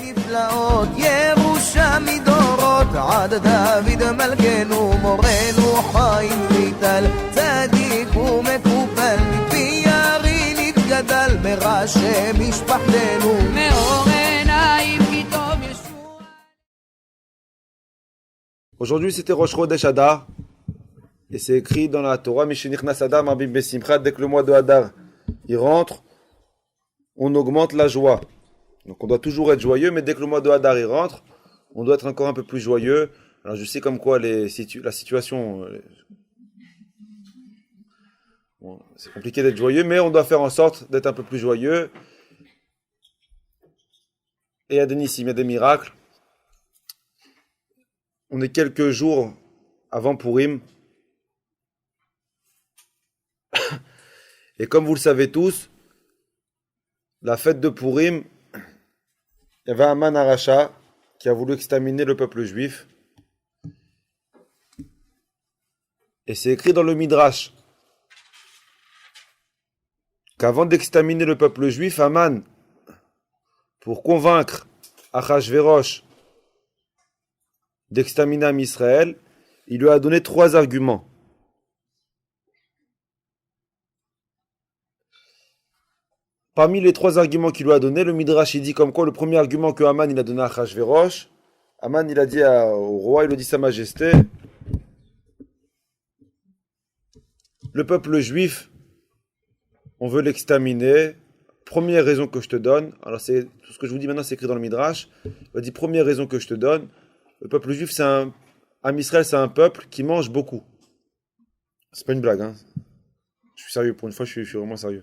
נפלאות ירושה מדורות עד דוד מלכנו מורנו חיים ויטל צדיק ומקופל מפי ירי נתגדל מראשי משפחתנו מאור עיניים כי טוב ישוע. Aujourd'hui c'était Rosh Chodesh Adar et c'est écrit dans la Torah Mishenichnas Adar Marbim Besimcha, dès que le mois de Adar il rentre, on augmente la joie. Donc on doit toujours être joyeux, mais dès que le mois de Hadar il rentre, on doit être encore un peu plus joyeux. Alors je sais comme quoi la situation, bon, c'est compliqué d'être joyeux, mais on doit faire en sorte d'être un peu plus joyeux. Et il y a des nissim, il y a des miracles. On est quelques jours avant Purim. Et comme vous le savez tous, la fête de Purim, il y avait Haman Aracha qui a voulu exterminer le peuple juif. Et c'est écrit dans le Midrash qu'avant d'exterminer le peuple juif, Haman, pour convaincre Achashverosh d'exterminer Israël, il lui a donné 3 arguments. Parmi les 3 arguments qu'il lui a donnés, le Midrash il dit comme quoi le premier argument que Haman il a donné à Achashverosh, Haman il a dit au roi, il a dit Sa Majesté, le peuple juif, on veut l'exterminer. Première raison que je te donne, alors c'est tout ce que je vous dis maintenant, c'est écrit dans le Midrash. Il a dit première raison que je te donne, le peuple juif Am Israël c'est un peuple qui mange beaucoup. C'est pas une blague, hein. Je suis sérieux, pour une fois je suis vraiment sérieux.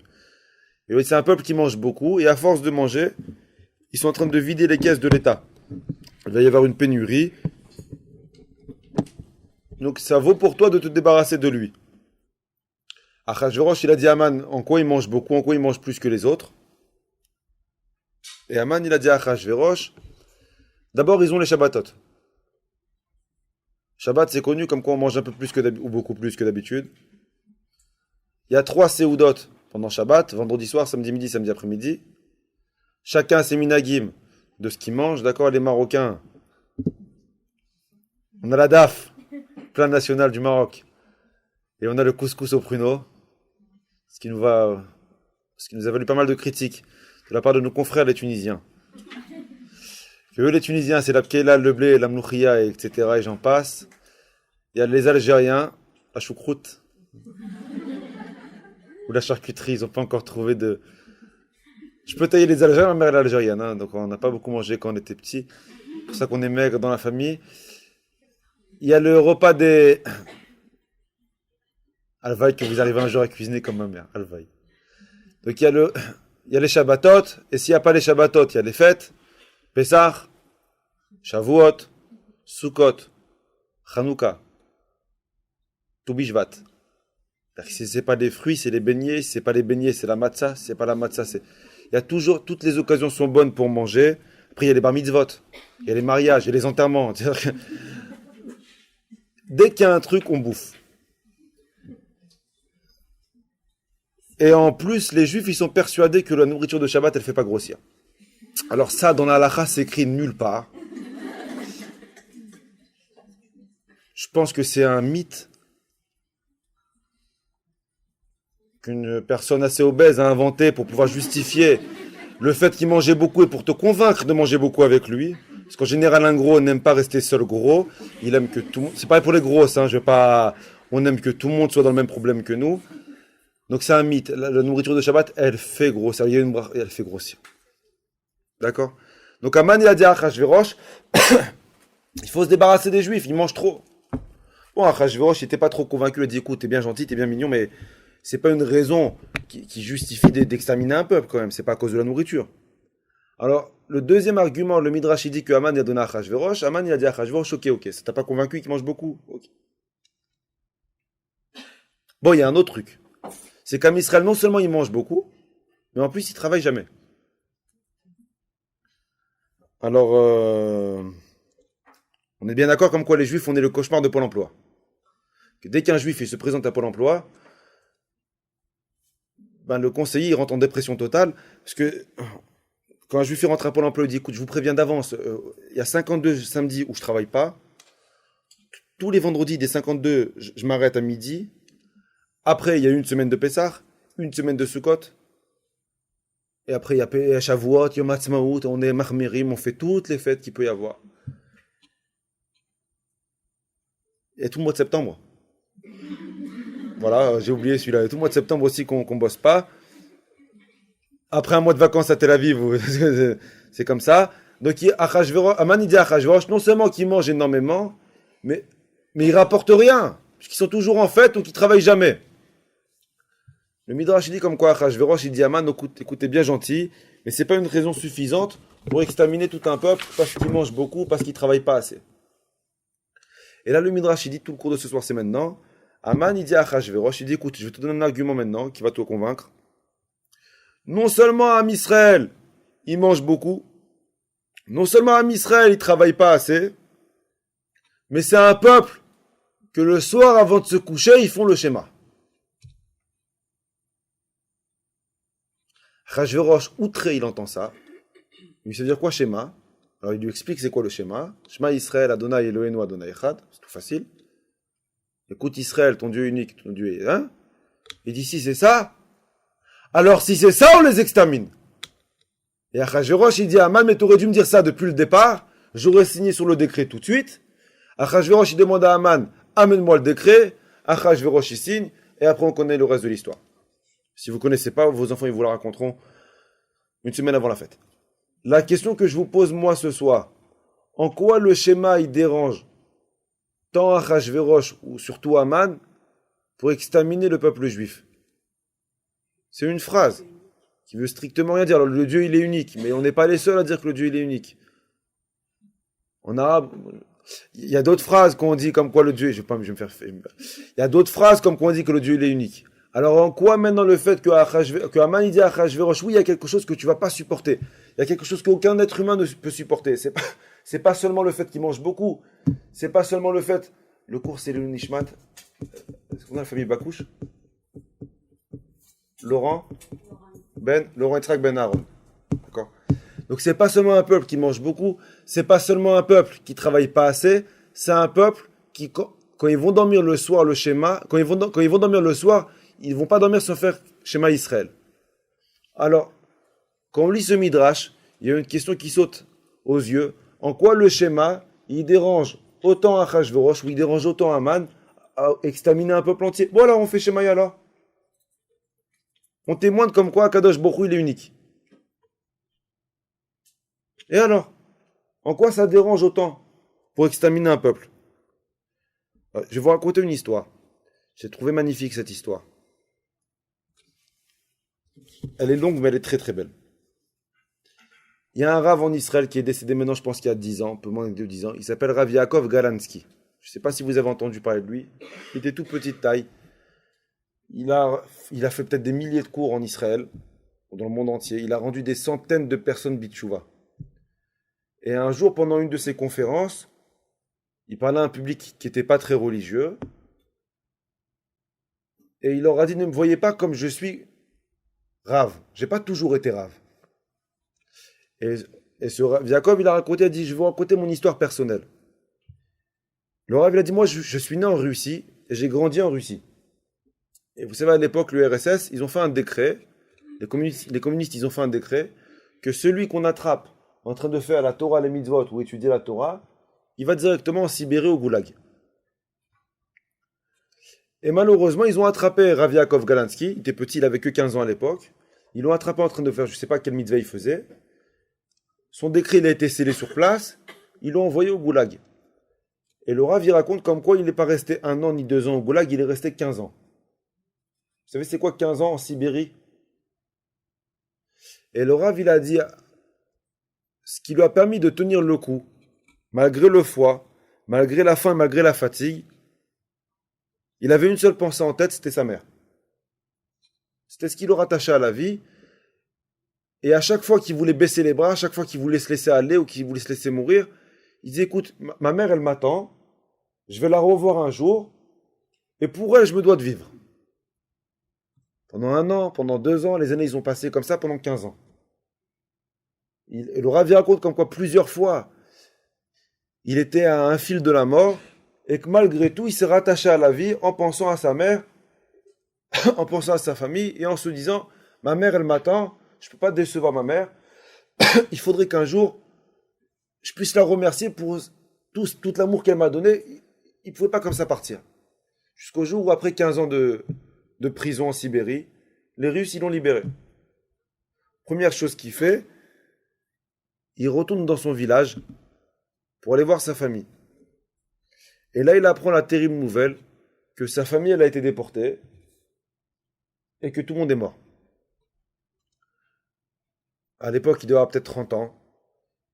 Et c'est un peuple qui mange beaucoup, et à force de manger, ils sont en train de vider les caisses de l'État. Il va y avoir une pénurie. Donc ça vaut pour toi de te débarrasser de lui. Achashverosh, il a dit à Haman en quoi il mange beaucoup, en quoi il mange plus que les autres. Et Haman, il a dit à Achashverosh, d'abord ils ont les Shabbatot. Shabbat, c'est connu comme quoi on mange un peu plus que ou beaucoup plus que d'habitude. Il y a 3 Seudot pendant Shabbat, vendredi soir, samedi midi, samedi après-midi. Chacun a ses minagim de ce qu'il mange. D'accord, les Marocains. On a la DAF, plat national du Maroc. Et on a le couscous au pruneau. Ce qui nous a valu pas mal de critiques de la part de nos confrères les Tunisiens. Que eux, les Tunisiens, c'est la pkeila, le blé, la mlouchia, etc. et j'en passe. Il y a les Algériens, la choucroute. Ou la charcuterie, ils n'ont pas encore trouvé de... Je peux tailler les Algériens, ma mère elle est algérienne, hein, donc on n'a pas beaucoup mangé quand on était petit. C'est pour ça qu'on est maigre dans la famille. Il y a le repas des... Alvaï, que vous arrivez un jour à cuisiner comme ma mère, Alvaï. Donc il y a les Shabbatot, et s'il n'y a pas les Shabbatot, il y a les fêtes, Pessah, Shavuot, Sukkot, Chanukah, Tu Bishvat. Si ce n'est pas des fruits, c'est les beignets. Si ce n'est pas les beignets, c'est la matzah. Si ce n'est pas la matzah, c'est... Il y a toujours... Toutes les occasions sont bonnes pour manger. Après, il y a les bar mitzvot. Il y a les mariages, il y a les enterrements. Dès qu'il y a un truc, on bouffe. Et en plus, les juifs, ils sont persuadés que la nourriture de Shabbat, elle ne fait pas grossir. Alors ça, dans la halakha, c'est écrit nulle part. Je pense que c'est un mythe qu'une personne assez obèse a inventé pour pouvoir justifier le fait qu'il mangeait beaucoup et pour te convaincre de manger beaucoup avec lui. Parce qu'en général, un gros n'aime pas rester seul gros. Il aime que tout le monde... C'est pareil pour les grosses, hein, on aime que tout le monde soit dans le même problème que nous. Donc c'est un mythe. La nourriture de Shabbat, elle fait grossir. Il y a une bracha et elle fait grossir. D'accord? Donc Haman, il a dit à Achashverosh, il faut se débarrasser des juifs, ils mangent trop. Bon, Achashverosh, il n'était pas trop convaincu. Il a dit, écoute, t'es bien gentil, t'es bien mignon, mais... c'est pas une raison qui justifie d'exterminer un peuple quand même, c'est pas à cause de la nourriture. Alors, le deuxième argument, le Midrash dit que Haman a donné à Achashverosh, Haman il a dit à Achashverosh, ok, ça t'a pas convaincu qu'il mange beaucoup? Okay. Bon, il y a un autre truc, c'est qu'Am Israël, non seulement il mange beaucoup, mais en plus il travaille jamais. Alors, on est bien d'accord comme quoi les juifs, on est le cauchemar de Pôle emploi. Que dès qu'un juif il se présente à Pôle emploi, le conseiller il rentre en dépression totale, parce que quand un juif rentre à Pôle emploi, il dit, écoute, je vous préviens d'avance, il y a 52 samedis où je travaille pas. Tous les vendredis des 52, je m'arrête à midi. Après, il y a une semaine de Pessah, une semaine de Sukkot. Et après, il y a Shavuot, Yom Ha'atzmaut, on est Mahmirim, on fait toutes les fêtes qu'il peut y avoir. Et tout le mois de septembre. Voilà, j'ai oublié celui-là. Et tout le mois de septembre aussi qu'on bosse pas. Après un mois de vacances à Tel Aviv, c'est comme ça. Donc, Aman il dit à Achashverosh, non seulement qu'il mange énormément, mais il rapporte rien. Parce qu'ils sont toujours en fête ou qu'ils travaillent jamais. Le Midrash dit comme quoi Achashverosh, il dit à Aman, écoutez bien gentil, mais c'est pas une raison suffisante pour exterminer tout un peuple parce qu'il mange beaucoup, parce qu'il travaille pas assez. Et là, le Midrash, il dit, tout le cours de ce soir, c'est maintenant. Aman, il dit à Achashverosh, il dit, écoute, je vais te donner un argument maintenant qui va te convaincre. Non seulement Am Israël, il mange beaucoup. Non seulement Am Israël, il travaille pas assez. Mais c'est un peuple que le soir, avant de se coucher, ils font le schéma. Achashverosh, outré, il entend ça. Il sait dire quoi, schéma? Alors, il lui explique c'est quoi le schéma. Shema Israël, Adonai Eloheinu, Adonai Echad. C'est tout facile. Écoute Israël, ton Dieu unique, ton Dieu est un. Il dit si c'est ça, alors si c'est ça, on les extermine. Et Achashverosh, il dit à Aman, mais t'aurais dû me dire ça depuis le départ. J'aurais signé sur le décret tout de suite. Achashverosh, il demande à Aman, amène-moi le décret. Achashverosh, il signe. Et après, on connaît le reste de l'histoire. Si vous ne connaissez pas, vos enfants, ils vous la raconteront une semaine avant la fête. La question que je vous pose, moi, ce soir, en quoi le schéma, il dérange tant Achashverosh ou surtout Aman pour exterminer le peuple juif? C'est une phrase qui veut strictement rien dire. Alors, le Dieu, il est unique, mais on n'est pas les seuls à dire que le Dieu, il est unique. En arabe, il y a d'autres phrases qu'on dit comme quoi le Dieu, je vais me faire... Il y a d'autres phrases comme quoi on dit que le Dieu, il est unique. Alors, en quoi maintenant le fait que Aman, il dit à Achashverosh, oui, il y a quelque chose que tu vas pas supporter. Il y a quelque chose qu'aucun être humain ne peut supporter. C'est pas seulement le fait qu'il mange beaucoup. C'est pas seulement le fait... Le cours, c'est le Nishmat. Est-ce qu'on a la famille Bakouche? Laurent Yitzhak Ben Aaron. D'accord. Donc c'est pas seulement un peuple qui mange beaucoup, c'est pas seulement un peuple qui travaille pas assez, c'est un peuple qui, quand ils vont dormir le soir, le schéma, quand ils vont dormir le soir, ils vont pas dormir sans faire schéma Israël. Alors, quand on lit ce Midrash, il y a une question qui saute aux yeux. En quoi le schéma, il dérange autant Achashverosh, ou il dérange autant Aman, à exterminer un peuple entier? Bon alors, on fait schéma alors. On témoigne comme quoi Kadosh Baruch Hu, il est unique. Et alors, en quoi ça dérange autant pour exterminer un peuple? Je vais vous raconter une histoire. J'ai trouvé magnifique cette histoire. Elle est longue, mais elle est très très belle. Il y a un Rav en Israël qui est décédé maintenant, je pense qu'il y a 10 ans, un peu moins de 10 ans. Il s'appelle Rav Yaakov Galansky. Je ne sais pas si vous avez entendu parler de lui. Il était tout petite taille. Il a fait peut-être des milliers de cours en Israël, dans le monde entier. Il a rendu des centaines de personnes bitchouva. Et un jour, pendant une de ses conférences, il parlait à un public qui n'était pas très religieux. Et il leur a dit, ne me voyez pas comme je suis Rav. Je n'ai pas toujours été Rav. Et ce Rav Yaakov, il a raconté, il a dit, je vais vous raconter mon histoire personnelle. Le Rav, il a dit, moi, je suis né en Russie et j'ai grandi en Russie. Et vous savez, à l'époque, l'URSS, ils ont fait un décret, les communistes, ils ont fait un décret, que celui qu'on attrape en train de faire la Torah, les mitzvot, ou étudier la Torah, il va directement en Sibérie au goulag. Et malheureusement, ils ont attrapé Rav Yaakov Galansky, il était petit, il avait que 15 ans à l'époque, ils l'ont attrapé en train de faire, je ne sais pas quel mitzvah il faisait, son décret, il a été scellé sur place, ils l'ont envoyé au goulag. Et le Rav, il raconte comme quoi il n'est pas resté 1 an ni 2 ans au goulag, il est resté 15 ans. Vous savez c'est quoi 15 ans en Sibérie? Et le Rav, il a dit, ce qui lui a permis de tenir le coup, malgré le froid, malgré la faim, malgré la fatigue, il avait une seule pensée en tête, c'était sa mère. C'était ce qui le rattachait à la vie. Et à chaque fois qu'il voulait baisser les bras, à chaque fois qu'il voulait se laisser aller ou qu'il voulait se laisser mourir, il disait, écoute, ma mère, elle m'attend, je vais la revoir un jour, et pour elle, je me dois de vivre. Pendant 1 an, pendant 2 ans, les années, ils ont passé comme ça pendant 15 ans. Le Rav il raconte comme quoi plusieurs fois, il était à un fil de la mort, et que malgré tout, il s'est rattaché à la vie en pensant à sa mère, en pensant à sa famille, et en se disant, ma mère, elle m'attend, je ne peux pas décevoir ma mère, il faudrait qu'un jour, je puisse la remercier pour tout l'amour qu'elle m'a donné. Il ne pouvait pas comme ça partir. Jusqu'au jour où, après 15 ans de prison en Sibérie, les Russes, ils l'ont libéré. Première chose qu'il fait, il retourne dans son village pour aller voir sa famille. Et là, il apprend la terrible nouvelle que sa famille, elle a été déportée et que tout le monde est mort. À l'époque, il devait avoir peut-être 30 ans.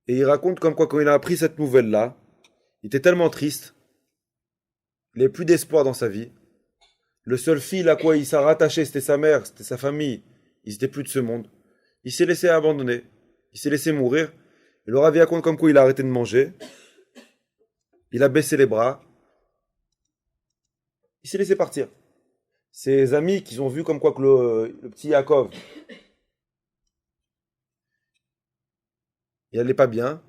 Et il raconte comme quoi, quand il a appris cette nouvelle-là, il était tellement triste. Il n'avait plus d'espoir dans sa vie. Le seul fil à quoi il s'est rattaché, c'était sa mère, c'était sa famille. Il n'était plus de ce monde. Il s'est laissé abandonner. Il s'est laissé mourir. Et le Rav raconte comme quoi il a arrêté de manger. Il a baissé les bras. Il s'est laissé partir. Ses amis qui ont vu comme quoi que le petit Yaakov, il n'allait pas bien,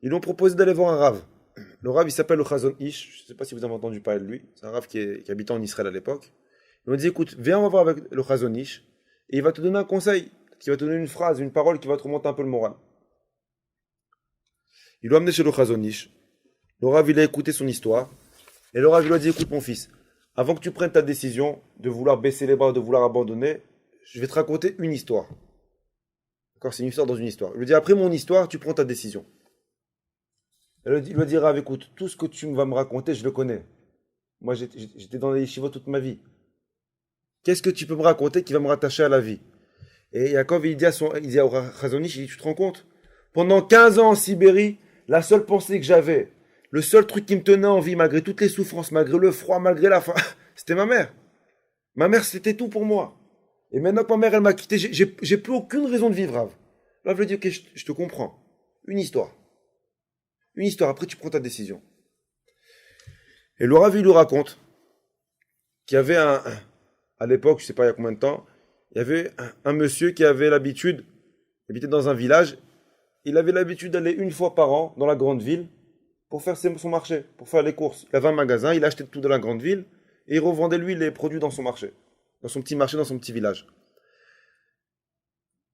ils lui ont proposé d'aller voir un Rav. Le Rav, il s'appelle le Chazon Ish. Je ne sais pas si vous avez entendu parler de lui. C'est un Rav qui habitait en Israël à l'époque. Ils lui ont dit, écoute, viens, on va voir avec le Chazon Ish. Et il va te donner un conseil, qui va te donner une phrase, une parole qui va te remonter un peu le moral. Il l'a amené chez le Chazon Ish. Le Rav, il a écouté son histoire. Et le Rav, il lui a dit, écoute mon fils, avant que tu prennes ta décision de vouloir baisser les bras, de vouloir abandonner, je vais te raconter une histoire. D'accord, c'est une histoire dans une histoire. Il lui dit, après mon histoire, tu prends ta décision. Il lui a dit, Rav, écoute, tout ce que tu vas me raconter, je le connais. Moi, j'étais dans les yeshivot toute ma vie. Qu'est-ce que tu peux me raconter qui va me rattacher à la vie? Et Yaakov, il dit à Chazon Ish, il dit, tu te rends compte? Pendant 15 ans en Sibérie, la seule pensée que j'avais, le seul truc qui me tenait en vie, malgré toutes les souffrances, malgré le froid, malgré la faim, c'était ma mère. Ma mère, c'était tout pour moi. Et maintenant que ma mère, elle m'a quitté, j'ai plus aucune raison de vivre, Rav. Là, je lui dis, ok, je te comprends. Une histoire. Une histoire, après tu prends ta décision. Et le Rav, il lui raconte qu'il y avait à l'époque, je ne sais pas il y a combien de temps, il y avait un monsieur qui avait l'habitude, il habitait dans un village, il avait l'habitude d'aller une fois par an dans la grande ville pour faire son marché, pour faire les courses. Il avait un magasin, il achetait tout dans la grande ville et il revendait lui les produits dans son marché, dans son petit marché, dans son petit village.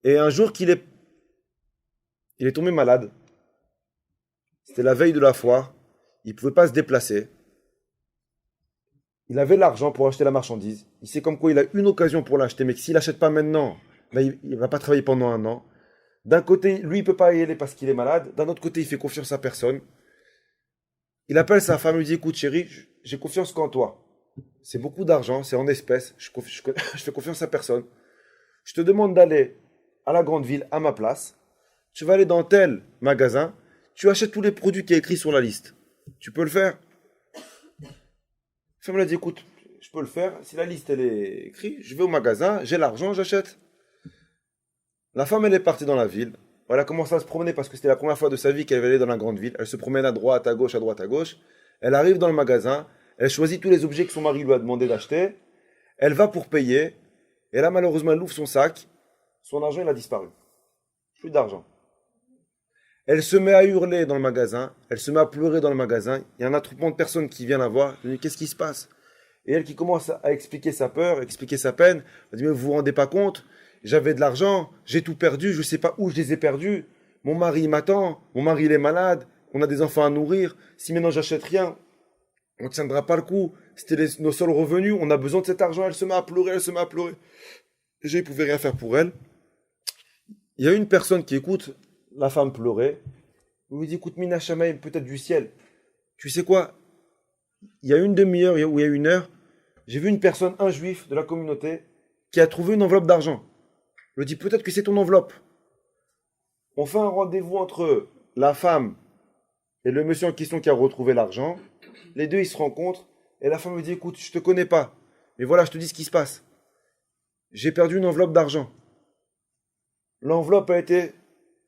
Et un jour il est tombé malade. C'était la veille de la foire, il ne pouvait pas se déplacer. Il avait l'argent pour acheter la marchandise. Il sait comme quoi il a une occasion pour l'acheter, mais que s'il n'achète pas maintenant, ben il ne va pas travailler pendant un an. D'un côté, lui, il ne peut pas y aller parce qu'il est malade. D'un autre côté, il fait confiance à personne. Il appelle sa femme, il lui dit, écoute chérie, j'ai confiance qu'en toi. C'est beaucoup d'argent, c'est en espèces, je fais confiance à personne. Je te demande d'aller à la grande ville, à ma place. Tu vas aller dans tel magasin, tu achètes tous les produits qui est écrit sur la liste. Tu peux le faire? La femme lui a dit, écoute, je peux le faire. Si la liste elle est écrite, je vais au magasin, j'ai l'argent, j'achète. La femme, elle est partie dans la ville. Elle a commencé à se promener parce que c'était la première fois de sa vie qu'elle allait dans la grande ville. Elle se promène à droite, à gauche, à droite, à gauche. Elle arrive dans le magasin. Elle choisit tous les objets que son mari lui a demandé d'acheter. Elle va pour payer. Et là, malheureusement, elle ouvre son sac. Son argent, il a disparu. Plus d'argent. Elle se met à hurler dans le magasin. Elle se met à pleurer dans le magasin. Il y a un attroupement de personnes qui viennent la voir. Elle dit, qu'est-ce qui se passe? Et elle qui commence à expliquer sa peur, expliquer sa peine. Elle dit, mais vous vous rendez pas compte? J'avais de l'argent, j'ai tout perdu, je ne sais pas où je les ai perdus. Mon mari m'attend, mon mari il est malade, on a des enfants à nourrir. Si maintenant j'achète rien, on ne tiendra pas le coup. C'était nos seuls revenus, on a besoin de cet argent. Elle se met à pleurer, elle se met à pleurer. Déjà, il ne pouvait rien faire pour elle. Il y a une personne qui écoute la femme pleurer. Il lui dit, écoute, Mina Shamaim, peut-être du ciel. Tu sais quoi? Il y a une demi-heure ou il y a une heure, j'ai vu une personne, un juif de la communauté, qui a trouvé une enveloppe d'argent. Je lui dis, peut-être que c'est ton enveloppe. On fait un rendez-vous entre la femme et le monsieur en question qui a retrouvé l'argent. Les deux, ils se rencontrent. Et la femme me dit, écoute, je ne te connais pas. Mais voilà, je te dis ce qui se passe. J'ai perdu une enveloppe d'argent. L'enveloppe a été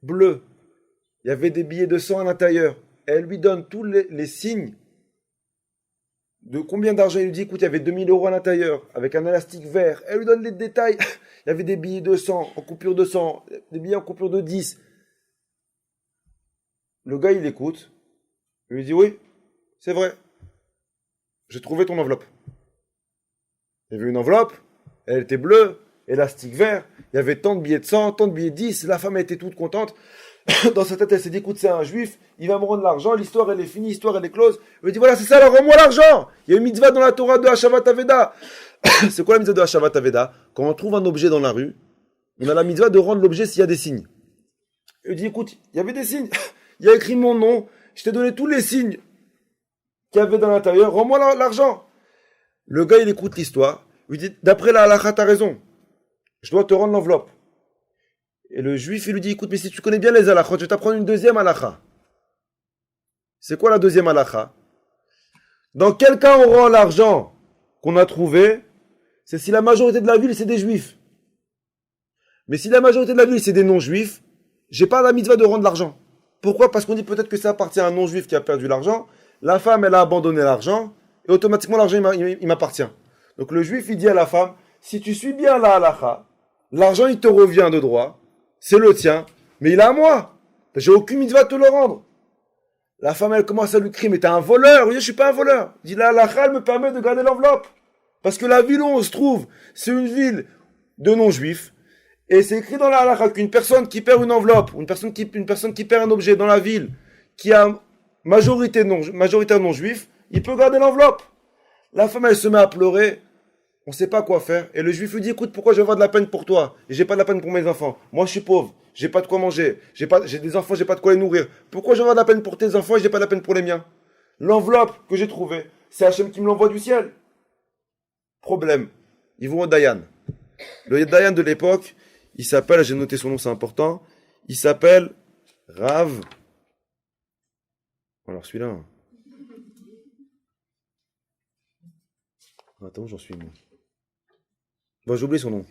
bleue. Il y avait des billets de 100 à l'intérieur. Elle lui donne tous les signes de combien d'argent. Il lui dit, écoute, il y avait 2000 € à l'intérieur, avec un élastique vert. Elle lui donne les détails. Il y avait des billets de 100 en coupure de 100, des billets en coupure de 10. Le gars, il écoute. Il lui dit, oui, c'est vrai. J'ai trouvé ton enveloppe. Il y avait une enveloppe, elle était bleue, élastique vert, il y avait tant de billets de 100, tant de billets de 10, la femme était toute contente. Dans sa tête, elle s'est dit, écoute, c'est un juif, il va me rendre l'argent, l'histoire elle est finie, l'histoire elle est close. Il lui dit, voilà, c'est ça, alors rends-moi l'argent. Il y a une mitzvah dans la Torah de Hashavat Aveda. C'est quoi la mitzvah de Hashavat Aveda? Quand on trouve un objet dans la rue, on a la mitzvah de rendre l'objet s'il y a des signes. Il lui dit, écoute, il y avait des signes, il y a écrit mon nom, je t'ai donné tous les signes qu'il y avait dans l'intérieur, rends-moi l'argent. Le gars, il écoute l'histoire, il lui dit, d'après la halakha, t'as raison, je dois te rendre l'enveloppe. Et le juif, il lui dit, écoute, mais si tu connais bien les halakhot, je vais t'apprendre une deuxième halakha. C'est quoi la deuxième halakha? Dans quel cas on rend l'argent qu'on a trouvé? C'est si la majorité de la ville, c'est des juifs. Mais si la majorité de la ville, c'est des non-juifs, j'ai pas la mitzvah de rendre l'argent. Pourquoi? Parce qu'on dit peut-être que ça appartient à un non-juif qui a perdu l'argent, la femme, elle a abandonné l'argent, et automatiquement, l'argent, il m'appartient. Donc le juif, il dit à la femme, si tu suis bien la halakha, l'argent, il te revient de droit, c'est le tien, mais il est à moi. J'ai aucune mitzvah de te le rendre. La femme, elle commence à lui crier, mais t'es un voleur. Il dit, je suis pas un voleur. Il dit, la halakha, elle me permet de garder l'enveloppe. Parce que la ville où on se trouve, c'est une ville de non-juifs. Et c'est écrit dans la halakha qu'une personne qui perd une enveloppe, une personne qui perd un objet dans la ville, qui a majoritaire non-juif, il peut garder l'enveloppe. La femme, elle se met à pleurer. On ne sait pas quoi faire. Et le juif lui dit, écoute, pourquoi je vais avoir de la peine pour toi? Et j'ai pas de la peine pour mes enfants. Moi, je suis pauvre. J'ai pas de quoi manger. J'ai des enfants, j'ai pas de quoi les nourrir. Pourquoi je vais avoir de la peine pour tes enfants et j'ai pas de la peine pour les miens? L'enveloppe que j'ai trouvée, c'est Hachem qui me l'envoie du ciel. Problème. Ils vont au Dayan. Le Dayan de l'époque, il s'appelle, j'ai noté son nom, c'est important. Il s'appelle Rav. Alors, celui-là. Hein. Attends, j'en suis. Bon, j'ai oublié son nom.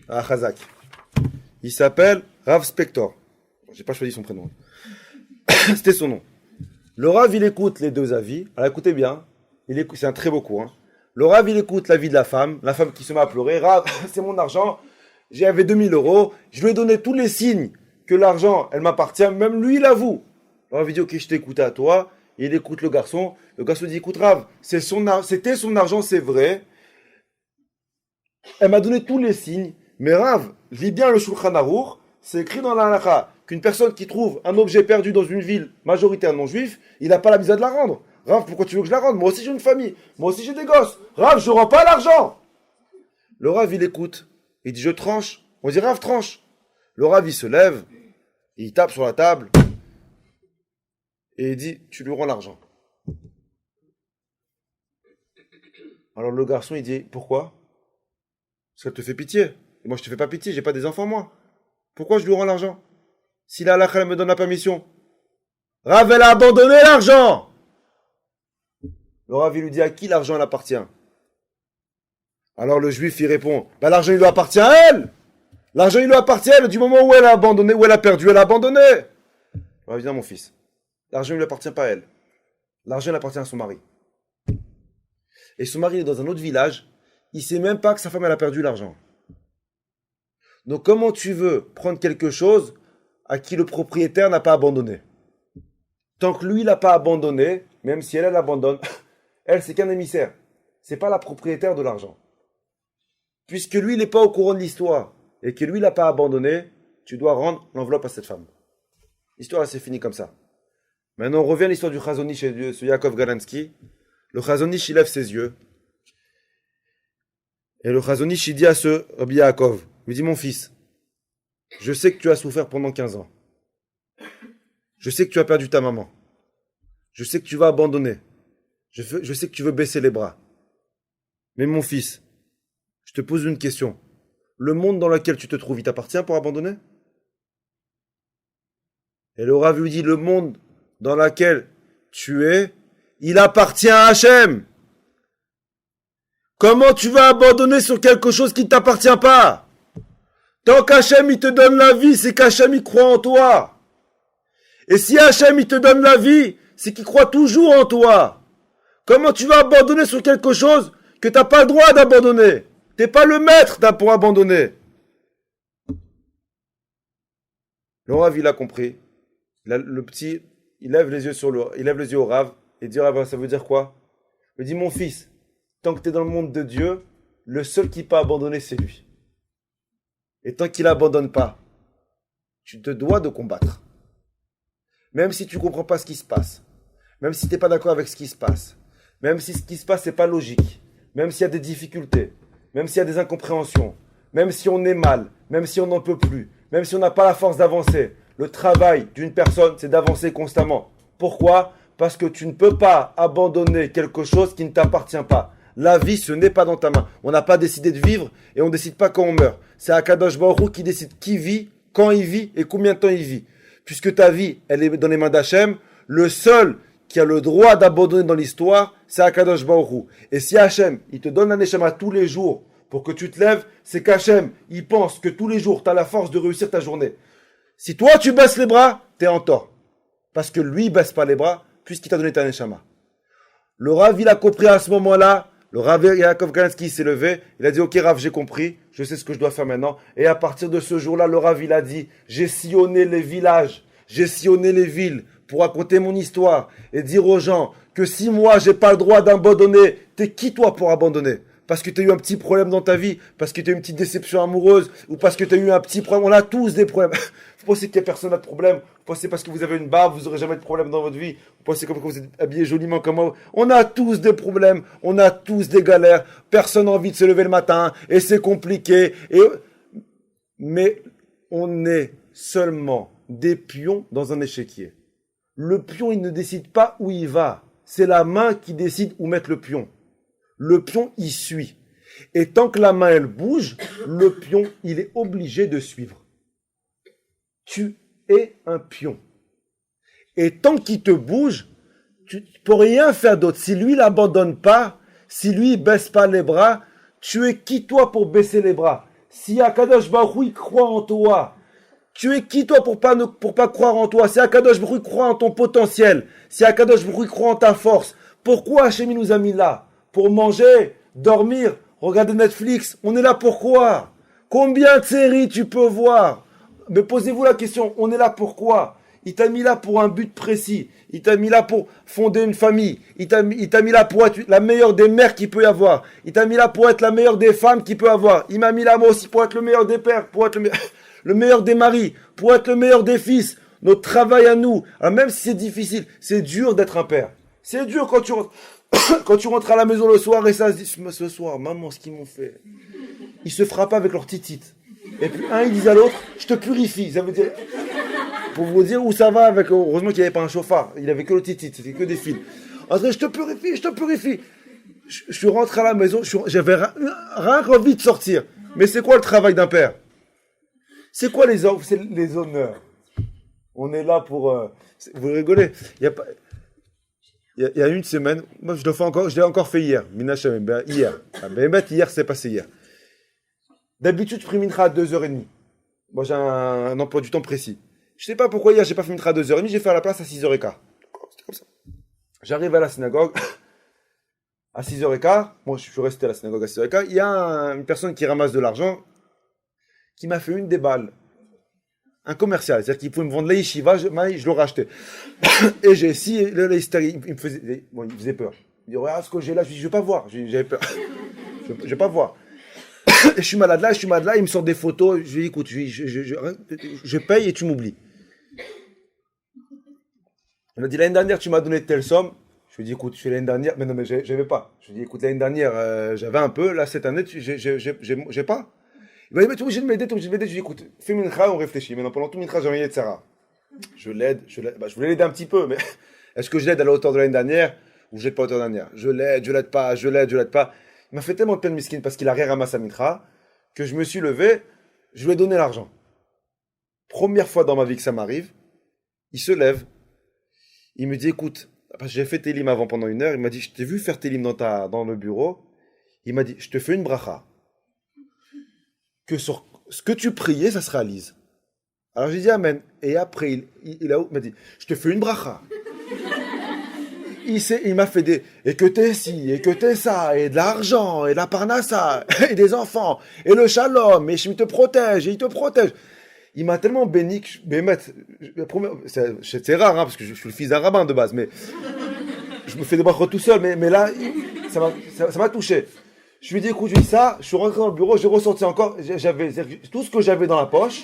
Ah, Khazak. Il s'appelle Rav Spector. J'ai pas choisi son prénom. C'était son nom. Le Rav, il écoute les deux avis. Alors écoutez bien. C'est un très beau cours. Hein. Le Rav, il écoute l'avis de la femme qui se met à pleurer. Rav, c'est mon argent. J'avais 2000 euros. Je lui ai donné tous les signes que l'argent, elle m'appartient. Même lui, il avoue. Le Rav, il dit, ok, je t'ai écouté à toi. Et il écoute le garçon. Le garçon dit, écoute Rav, c'était son argent, c'est vrai. Elle m'a donné tous les signes. Mais Rav, lis bien le Shulchan Aruch. C'est écrit dans la halakha qu'une personne qui trouve un objet perdu dans une ville majoritaire non-juif, il n'a pas la misère de la rendre. Rav, pourquoi tu veux que je la rende? Moi aussi j'ai une famille. Moi aussi j'ai des gosses. Rav, je ne rends pas l'argent. Le Rav, il écoute. Il dit, je tranche. On dit, Rav, tranche. Le Rav, il se lève. Il tape sur la table. Et il dit, tu lui rends l'argent. Alors le garçon, il dit, pourquoi? Parce qu'elle te fait pitié. Et moi, je te fais pas pitié, j'ai pas des enfants, moi. Pourquoi je lui rends l'argent? Si la halakha me donne la permission. Rav, elle a abandonné l'argent. Le Rav, il lui dit, à qui l'argent, elle appartient? Alors le juif, il répond, bah, l'argent, il lui appartient à elle. L'argent, il lui appartient à elle. Du moment où elle a abandonné, où elle a perdu, elle a abandonné. Le Rav dit, non, mon fils. L'argent, il lui appartient pas à elle. L'argent, il appartient à son mari. Et son mari, il est dans un autre village. Il sait même pas que sa femme, elle a perdu l'argent. Donc, comment tu veux prendre quelque chose à qui le propriétaire n'a pas abandonné? Tant que lui, il n'a pas abandonné, même si elle abandonne, elle, c'est qu'un émissaire. C'est pas la propriétaire de l'argent. Puisque lui, il n'est pas au courant de l'histoire et que lui, il n'a pas abandonné, tu dois rendre l'enveloppe à cette femme. L'histoire, elle s'est finie comme ça. Maintenant, on revient à l'histoire du Chazon Ish et de ce Yaakov Galansky. Le Chazon Ish, il lève ses yeux. Et le Chazon Ish, il dit à ce Rabbi Yaakov, il lui dit, mon fils, je sais que tu as souffert pendant 15 ans. Je sais que tu as perdu ta maman. Je sais que tu vas abandonner. Je sais que tu veux baisser les bras. Mais mon fils, je te pose une question. Le monde dans lequel tu te trouves, il t'appartient pour abandonner? Et le Rav lui dit, le monde dans lequel tu es, il appartient à Hachem. Comment tu vas abandonner sur quelque chose qui ne t'appartient pas? Tant qu'Hachem il te donne la vie, c'est qu'Hachem il croit en toi. Et si Hachem il te donne la vie, c'est qu'il croit toujours en toi. Comment tu vas abandonner sur quelque chose que tu n'as pas le droit d'abandonner? Tu n'es pas le maître pour abandonner. Le Rav, il a compris. Le petit, il lève les yeux au Rav et dit, Rav, ça veut dire quoi? Il dit, mon fils, tant que tu es dans le monde de Dieu, le seul qui peut abandonner, c'est lui. Et tant qu'il n'abandonne pas, tu te dois de combattre. Même si tu ne comprends pas ce qui se passe, même si tu n'es pas d'accord avec ce qui se passe, même si ce qui se passe n'est pas logique, même s'il y a des difficultés, même s'il y a des incompréhensions, même si on est mal, même si on n'en peut plus, même si on n'a pas la force d'avancer, le travail d'une personne, c'est d'avancer constamment. Pourquoi? Parce que tu ne peux pas abandonner quelque chose qui ne t'appartient pas. La vie, ce n'est pas dans ta main. On n'a pas décidé de vivre et on ne décide pas quand on meurt. C'est Akadosh Baruch Hu qui décide qui vit, quand il vit et combien de temps il vit. Puisque ta vie, elle est dans les mains d'Hachem, le seul qui a le droit d'abandonner dans l'histoire, c'est Akadosh Baruch Hu. Et si Hachem, il te donne un Neshama tous les jours pour que tu te lèves, c'est qu'Hachem, il pense que tous les jours, tu as la force de réussir ta journée. Si toi, tu baisses les bras, tu es en tort. Parce que lui, il baisse pas les bras, puisqu'il t'a donné ta Neshama. Le Rav, il a compris à ce moment-là. Le Rav Yaakov Kalinsky s'est levé. Il a dit, ok Rav, j'ai compris. Je sais ce que je dois faire maintenant. Et à partir de ce jour-là, le Rav, il a dit, j'ai sillonné les villages. J'ai sillonné les villes pour raconter mon histoire et dire aux gens que si moi, j'ai pas le droit d'abandonner, t'es qui toi pour abandonner? Parce que tu as eu un petit problème dans ta vie, parce que tu as eu une petite déception amoureuse, ou parce que tu as eu un petit problème. On a tous des problèmes. Vous pensez que personne n'a de problème? Vous pensez parce que vous avez une barbe, vous n'aurez jamais de problème dans votre vie? Vous pensez comme que vous êtes habillé joliment comme moi? On a tous des problèmes, on a tous des galères. Personne n'a envie de se lever le matin, et c'est compliqué. Mais on est seulement des pions dans un échiquier. Le pion, il ne décide pas où il va. C'est la main qui décide où mettre le pion. Le pion, il suit. Et tant que la main, elle bouge, le pion, il est obligé de suivre. Tu es un pion. Et tant qu'il te bouge, tu ne peux rien faire d'autre. Si lui, il n'abandonne pas, si lui, il baisse pas les bras, tu es qui toi pour baisser les bras? Si Akadosh Baruch Hu, il croit en toi, tu es qui toi pour pas croire en toi? Si Akadosh Baruch Hu croit en ton potentiel, si Akadosh Baruch Hu croit en ta force, pourquoi Hachem nous a mis là? Pour manger, dormir, regarder Netflix. On est là pourquoi? Combien de séries tu peux voir? Mais posez-vous la question, on est là pourquoi? Il t'a mis là pour un but précis. Il t'a mis là pour fonder une famille. Il t'a mis là pour être la meilleure des mères qu'il peut y avoir. Il t'a mis là pour être la meilleure des femmes qu'il peut avoir. Il m'a mis là moi aussi pour être le meilleur des pères, pour être le meilleur des maris, pour être le meilleur des fils. Notre travail à nous. Alors même si c'est difficile, c'est dur d'être un père. C'est dur quand tu rentres à la maison le soir et ça se dit, ce soir, maman, ce qu'ils m'ont fait. Ils se frappent avec leur titite. Et puis un, il dit à l'autre, je te purifie. Ça veut dire, pour vous dire où ça va avec, heureusement qu'il n'y avait pas un chauffard. Il avait que le titite, c'était que des fils. Ensuite, je te purifie, je te purifie. Je suis rentré à la maison, j'avais rien qu'envie de sortir. Mais c'est quoi le travail d'un père? C'est quoi les honneurs? On est là pour, vous rigolez. Il y a une semaine, moi je l'ai encore fait hier. Hier. Hier, c'est passé hier. D'habitude, je prie mincha à 2h30. Moi, j'ai un emploi du temps précis. Je sais pas pourquoi hier, j'ai pas fait mincha à 2h30, j'ai fait à la place à 6h15. C'était comme ça. J'arrive à la synagogue à 6h15. Moi, je suis resté à la synagogue à 6h15. Il y a une personne qui ramasse de l'argent qui m'a fait une des balles. Un commercial, c'est-à-dire qu'il pouvait me vendre la yeshiva, je l'aurais acheté. Et j'ai essayé, il me faisait peur. Il dit, regarde ce que j'ai là, je dis, je vais pas voir, j'avais peur. Je vais pas voir. Et je suis malade là, il me sort des photos, je lui dis, écoute, je paye et tu m'oublies. Il m'a dit, l'année dernière, tu m'as donné telle somme. Je lui dis, écoute, l'année dernière, mais non, mais j'avais pas. Je lui dis, écoute, l'année dernière, j'avais un peu, là, cette année, j'ai pas. Il m'a dit, mais tu es obligé de m'aider, Je lui dis, écoute, fais mincha, on réfléchit. Maintenant, pendant tout mincha, j'ai rien de Sarah. Je l'aide. Bah, je voulais l'aider un petit peu, mais est-ce que je l'aide à la hauteur de l'année dernière ou je l'aide pas à la hauteur de l'année dernière? Je l'aide pas. Il m'a fait tellement de peine, miskin, parce qu'il a rien ramassé à mincha, que je me suis levé, je lui ai donné l'argent. Première fois dans ma vie que ça m'arrive, il se lève, il me dit, écoute, parce que j'ai fait tes limes avant pendant 1 heure, il m'a dit, je t'ai vu faire tes limes dans le bureau, il m'a dit, je te fais une bracha. Que sur ce que tu priais, ça se réalise. Alors j'ai dit amen. Et après, il m'a dit, je te fais une bracha. Il m'a fait et que t'es ci, et que t'es ça, et de l'argent, et de la parnassa, et des enfants, et le shalom, et il te protège, et il te protège. Il m'a tellement béni que, c'est rare, hein, parce que je suis le fils d'un rabbin de base, mais je me fais des brachot tout seul, mais là, ça m'a touché. Je lui ai dit, écoute, je dis ça, je suis rentré dans le bureau, j'ai ressenti encore, j'avais tout ce que j'avais dans la poche.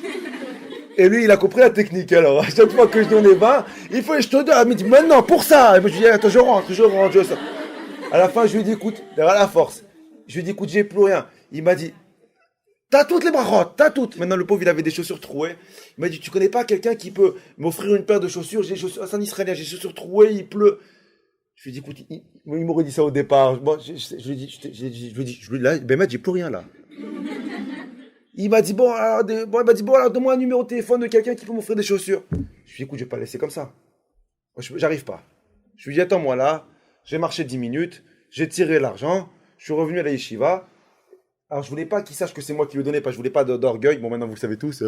Et lui, il a compris la technique. Alors, à chaque fois que je donnais 20, il faut, je te donne. Il me dit, maintenant, pour ça. Et moi, je lui dis, attends, je rentre. À la fin, je lui ai dit, écoute, à la force. Je lui ai dit, écoute, j'ai plus rien. Il m'a dit, t'as toutes les brachottes, t'as toutes. Maintenant, le pauvre, il avait des chaussures trouées. Il m'a dit, tu connais pas quelqu'un qui peut m'offrir une paire de chaussures? J'ai des chaussures, c'est un Israélien, j'ai des chaussures trouées, il pleut. Je lui ai dit, écoute, il m'aurait dit ça au départ. Bon, je lui ai dit, là, ben, j'ai plus rien là. Il m'a dit, alors, donne-moi un numéro de téléphone de quelqu'un qui peut m'offrir des chaussures. Je lui ai dit, écoute, je vais pas laisser comme ça. J'arrive pas. Je lui ai dit, attends-moi là, j'ai marché 10 minutes, j'ai tiré l'argent, je suis revenu à la yeshiva. Alors, je voulais pas qu'il sache que c'est moi qui lui donnais, je voulais pas d'orgueil. Bon, maintenant, vous le savez tous.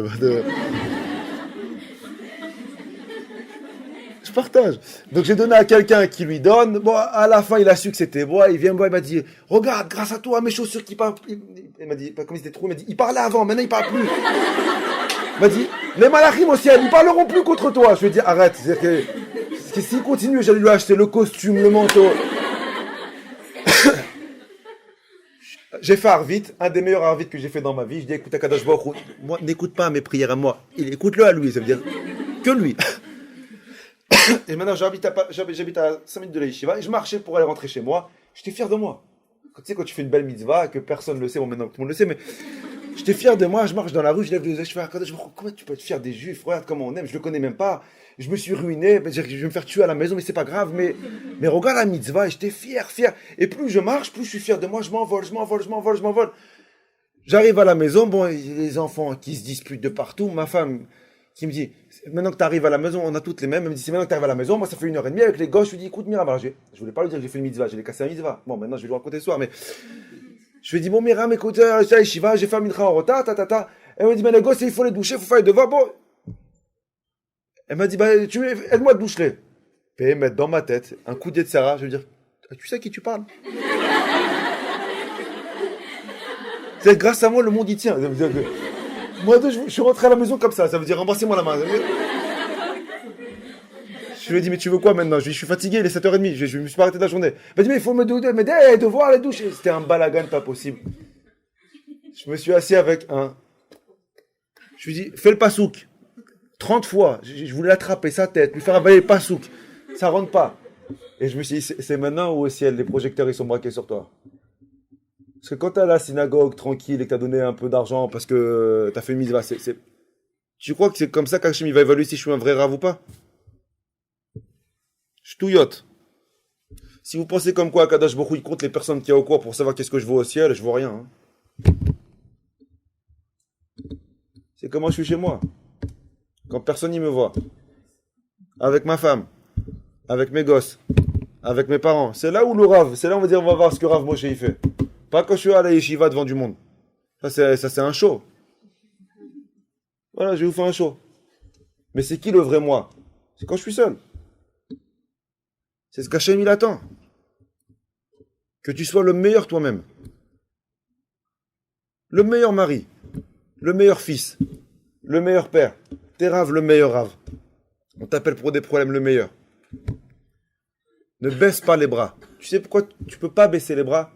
Je partage. Donc, j'ai donné à quelqu'un qui lui donne. Bon, à la fin, il a su que c'était moi. Il vient me voir, il m'a dit, regarde, grâce à toi, mes chaussures qui parlent. Il m'a dit, comme ils étaient trop, il m'a dit, il parlait avant, maintenant il parle plus. Il m'a dit, les malachim au ciel, ils parleront plus contre toi. Je lui ai dit, arrête. C'est-à-dire que s'il continue, j'allais lui acheter le costume, le manteau. J'ai fait Arvit, un des meilleurs Arvit que j'ai fait dans ma vie. Je dis, écoute, Akadosh Baruch Hu, moi, n'écoute pas mes prières à moi. Écoute-le à lui, ça veut dire que lui. Et maintenant, j'habite à 5 minutes de la yeshiva et je marchais pour aller rentrer chez moi. J'étais fier de moi. Tu sais, quand tu fais une belle mitzvah, que personne ne le sait, bon, maintenant tout le monde le sait, mais j'étais fier de moi. Je marche dans la rue, je lève les yeux, je fais Akadosh Baruch Hu, comment tu peux être fier des Juifs? Regarde comment on aime, je le connais même pas. Je me suis ruiné, je vais me faire tuer à la maison, mais c'est pas grave. Mais regarde la mitzvah, et j'étais fier. Et plus je marche, plus je suis fier de moi. Je m'envole. J'arrive à la maison, bon, les enfants qui se disputent de partout. Ma femme qui me dit, maintenant que tu arrives à la maison, on a toutes les mêmes. Elle me dit, c'est maintenant que tu arrives à la maison, moi ça fait 1h30 avec les gosses. Je lui dis, écoute, Myriam, alors je voulais pas lui dire que j'ai fait une mitzvah, j'ai cassé un mitzvah. Bon, maintenant je vais lui raconter ce soir, mais je lui dis, bon, Myriam, écoute, j'ai fait un mincha en retard, Elle me dit, mais les gosses, il faut les doucher, il faut faire les devoirs. Bon. Elle m'a dit, aide-moi de doucher. Et mettre dans ma tête un coup de Sarah, je vais dire, tu sais à qui tu parles? C'est grâce à moi, le monde y tient. Moi, je suis rentré à la maison comme ça veut dire embrassez-moi la main. Je lui ai dit, mais tu veux quoi maintenant? Je suis fatigué, il est 7h30, je me suis pas arrêté de la journée. Elle m'a dit, mais il faut me devoir les douches. C'était un balagan pas possible. Je me suis assis avec un. Je lui ai dit, fais le pasouk. 30 fois. Je voulais l'attraper sa tête, lui faire avaler le pasouk. Ça rentre pas. Et je me suis dit, c'est maintenant ou au ciel, les projecteurs ils sont braqués sur toi? Parce que quand tu es à la synagogue tranquille et que tu as donné un peu d'argent parce que tu as fait une mitzvah, tu crois que c'est comme ça qu'Hachem va évaluer si je suis un vrai rave ou pas? Je touillote. Si vous pensez comme quoi Akadosh Baruch Hu il compte les personnes qu'il y a au cours pour savoir qu'est-ce que je vaux au ciel, je vaux rien. Hein. C'est comment je suis chez moi. Quand personne n'y me voit. Avec ma femme. Avec mes gosses. Avec mes parents. C'est là où le rave, c'est là où on va dire on va voir ce que Rav Moshe il fait. Pas quand je suis à la yeshiva devant du monde. Ça c'est un show. Voilà, je vais vous faire un show. Mais c'est qui le vrai moi? C'est quand je suis seul. C'est ce qu'Hachem il attend. Que tu sois le meilleur toi-même. Le meilleur mari. Le meilleur fils. Le meilleur père. T'es rave, le meilleur rave. On t'appelle pour des problèmes le meilleur. Ne baisse pas les bras. Tu sais pourquoi tu peux pas baisser les bras?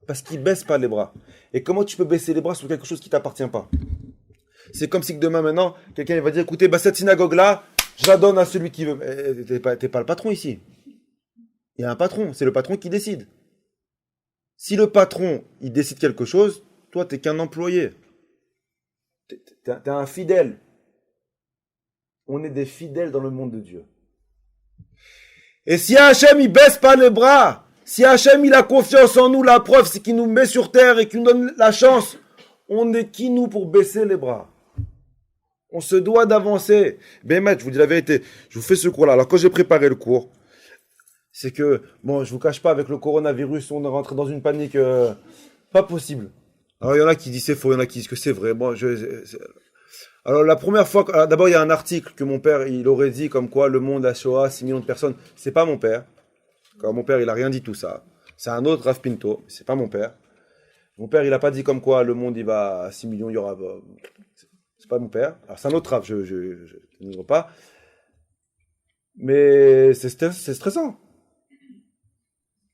Parce qu'il baisse pas les bras. Et comment tu peux baisser les bras sur quelque chose qui t'appartient pas? C'est comme si que demain maintenant, quelqu'un va dire, écoutez, cette synagogue-là, je la donne à celui qui veut. T'es pas le patron ici. Il y a un patron, c'est le patron qui décide. Si le patron, il décide quelque chose, toi, t'es qu'un employé. T'es un fidèle. On est des fidèles dans le monde de Dieu. Et si Hachem, il baisse pas les bras, si Hachem, il a confiance en nous, la preuve, c'est qu'il nous met sur terre et qu'il nous donne la chance, on est qui nous pour baisser les bras? On se doit d'avancer. Ben, maître, je vous dis la vérité, je vous fais ce cours-là. Alors, quand j'ai préparé le cours, c'est que, bon, je vous cache pas, avec le coronavirus, on est rentré dans une panique pas possible. Alors, il y en a qui disent c'est faux, il y en a qui disent que c'est vrai. Bon, alors, la première fois, d'abord, il y a un article que mon père, il aurait dit comme quoi le monde, la Shoah, 6 millions de personnes. C'est pas mon père. Quand mon père, il a rien dit tout ça. C'est un autre Rav Pinto. C'est pas mon père. Mon père, il a pas dit comme quoi le monde, il va à 6 millions, il y aura. c'est pas mon père. Alors c'est un autre rave, je ne dis pas. Mais c'est stressant.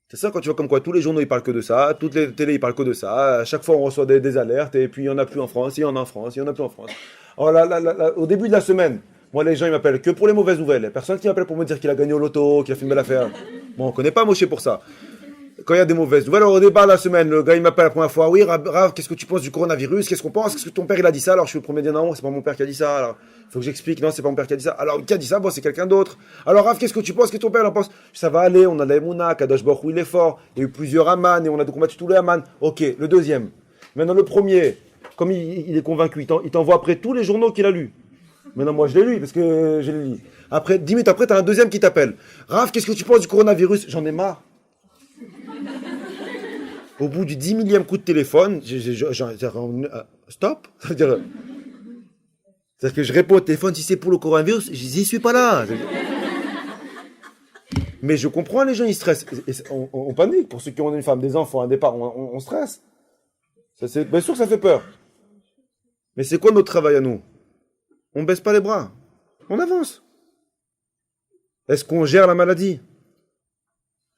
C'est ça quand tu vois comme quoi tous les journaux ils parlent que de ça, toutes les télés ils parlent que de ça, à chaque fois on reçoit des alertes et puis il n'y en a plus en France, il y en a en France, il y en a plus en France. Alors au début de la semaine, moi les gens ils m'appellent que pour les mauvaises nouvelles, il n'y a personne qui m'appelle pour me dire qu'il a gagné au loto, qu'il a fait une belle affaire. Bon, on ne connaît pas Moshe pour ça. Quand il y a des mauvaises nouvelles, alors au départ de la semaine, le gars il m'appelle la première fois, oui Rav, qu'est-ce que tu penses du coronavirus, qu'est-ce qu'on pense, qu'est-ce que ton père il a dit ça, alors je suis le premier à dire non, c'est pas mon père qui a dit ça, alors il faut que j'explique, non c'est pas mon père qui a dit ça, alors qui a dit ça, bon c'est quelqu'un d'autre, alors Rav, qu'est-ce que tu penses que ton père en pense, ça va aller, on a l'Emouna, Kadosh Baruch Hu, il est fort, il y a eu plusieurs Aman et on a combattu tous les Aman, ok, le deuxième, maintenant le premier, comme il est convaincu, il t'envoie après tous les journaux qu'il a lus. Maintenant moi je l'ai lu parce que je l'ai lu. Après 10 minutes après, t'as un deuxième qui t'appelle, Rav, qu'est-ce que tu penses du coronavirus, j'en ai marre. Au bout du 10 millième coup de téléphone, stop. C'est-à-dire que je réponds au téléphone, si c'est pour le coronavirus, j'y suis pas là. Mais je comprends, les gens, ils stressent. On panique. Pour ceux qui ont une femme, des enfants, un départ, on stresse. Bien sûr que ça fait peur. Mais c'est quoi notre travail à nous? On baisse pas les bras. On avance. Est-ce qu'on gère la maladie?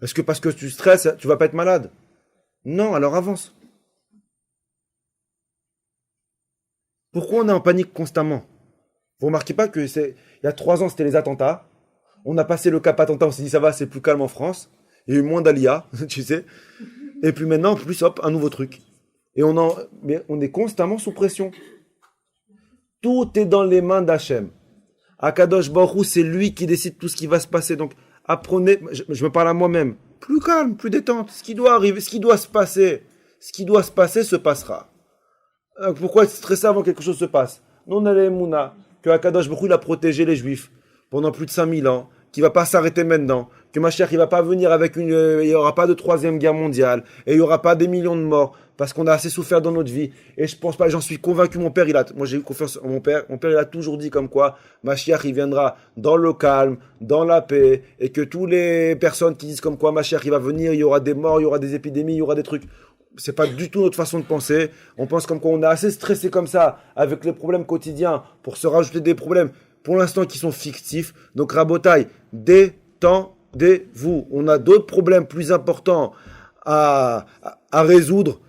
Est-ce que parce que tu stresses, tu vas pas être malade? Non, alors avance. Pourquoi on est en panique constamment? Vous remarquez pas que il y a 3 ans, c'était les attentats. On a passé le cap attentat, on s'est dit ça va, c'est plus calme en France. Il y a eu moins d'Alia, tu sais. Et puis maintenant, en plus, hop, un nouveau truc. Et mais on est constamment sous pression. Tout est dans les mains d'Hachem. Akadosh Baruch Hu, c'est lui qui décide tout ce qui va se passer. Donc, apprenez, je me parle à moi-même. Plus calme, plus détente. Ce qui doit arriver, ce qui doit se passer se passera. Pourquoi être stressé avant que quelque chose se passe? Non, on a les Mouna, que Akadosh Baruch Hu, il a protégé les Juifs pendant plus de 5000 ans, qui va pas s'arrêter maintenant, que Mashiach, il va pas venir avec il y aura pas de 3e guerre mondiale, et il y aura pas des millions de morts, parce qu'on a assez souffert dans notre vie. Et je pense pas, j'en suis convaincu, moi j'ai eu confiance en mon père il a toujours dit comme quoi, Mashiach, il viendra dans le calme, dans la paix, et que toutes les personnes qui disent comme quoi Mashiach, il va venir, il y aura des morts, il y aura des épidémies, il y aura des trucs. C'est pas du tout notre façon de penser. On pense comme quoi on est assez stressé comme ça, avec les problèmes quotidiens, pour se rajouter des problèmes, pour l'instant, qui sont fictifs. Donc, Rabotai, détendez-vous. On a d'autres problèmes plus importants à résoudre.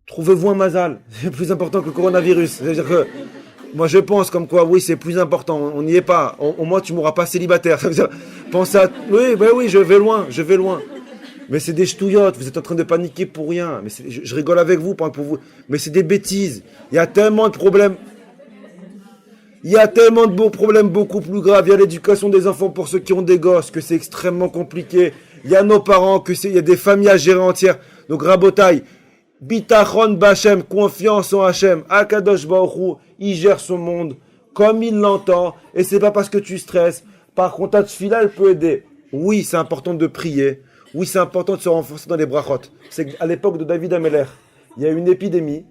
Trouvez-vous un mazal. C'est plus important que le coronavirus. C'est-à-dire que, moi, je pense comme quoi, oui, c'est plus important. On n'y est pas. Au moins, tu mourras pas célibataire. Ça veut dire, pense à, oui, je vais loin. Mais c'est des ch'touillottes, vous êtes en train de paniquer pour rien. Mais je rigole avec vous, pas pour vous. Mais c'est des bêtises. Il y a tellement de problèmes. Il y a tellement de beaux problèmes beaucoup plus graves. Il y a l'éducation des enfants pour ceux qui ont des gosses, que c'est extrêmement compliqué. Il y a nos parents, il y a des familles à gérer entières. Donc Rabotai, Bitachon Bachem, confiance en Hachem. Akadosh Baruch Hu, il gère son monde comme il l'entend. Et c'est pas parce que tu stresses. Par contre, ta tefila, elle peut aider. Oui, c'est important de prier. Oui, c'est important de se renforcer dans les brachot. C'est qu'à l'époque de David Ameler, il y a eu une épidémie.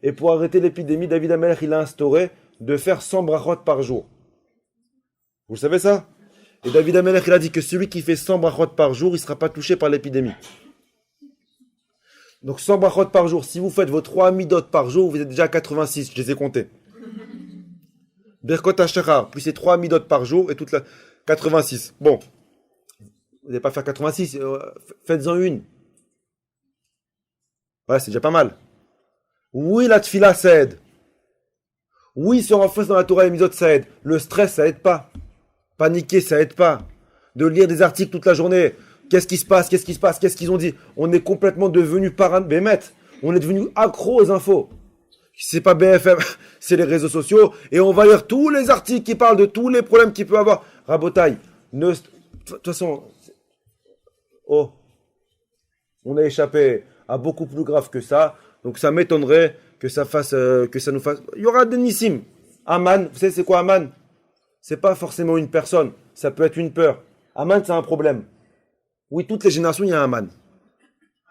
Et pour arrêter l'épidémie, David Ameler, il a instauré de faire 100 brachot par jour. Vous savez ça? Et David Ameler, il a dit que celui qui fait 100 brachot par jour, il ne sera pas touché par l'épidémie. Donc 100 brachot par jour, si vous faites vos 3 midot par jour, vous êtes déjà à 86, je les ai comptés. Birkot HaShachar, plus ces 3 midot par jour et toute la 86. Bon. Vous n'allez pas faire 86, faites-en une. Voilà, c'est déjà pas mal. Oui, la tfila, ça aide. Oui, se renforcer dans la Torah et les Mitzvot, ça aide. Le stress, ça aide pas. Paniquer, ça aide pas. De lire des articles toute la journée. Qu'est-ce qui se passe? Qu'est-ce qu'ils ont dit? On est complètement devenu bémet. On est devenu accro aux infos. C'est pas BFM, c'est les réseaux sociaux. Et on va lire tous les articles qui parlent de tous les problèmes qu'il peut avoir. Rabotai, de toute façon... Oh, on a échappé à beaucoup plus grave que ça. Donc ça m'étonnerait que ça nous fasse... Il y aura des nissim. Aman, vous savez c'est quoi Aman? C'est pas forcément une personne. Ça peut être une peur. Aman, c'est un problème. Oui, toutes les générations, il y a un Aman.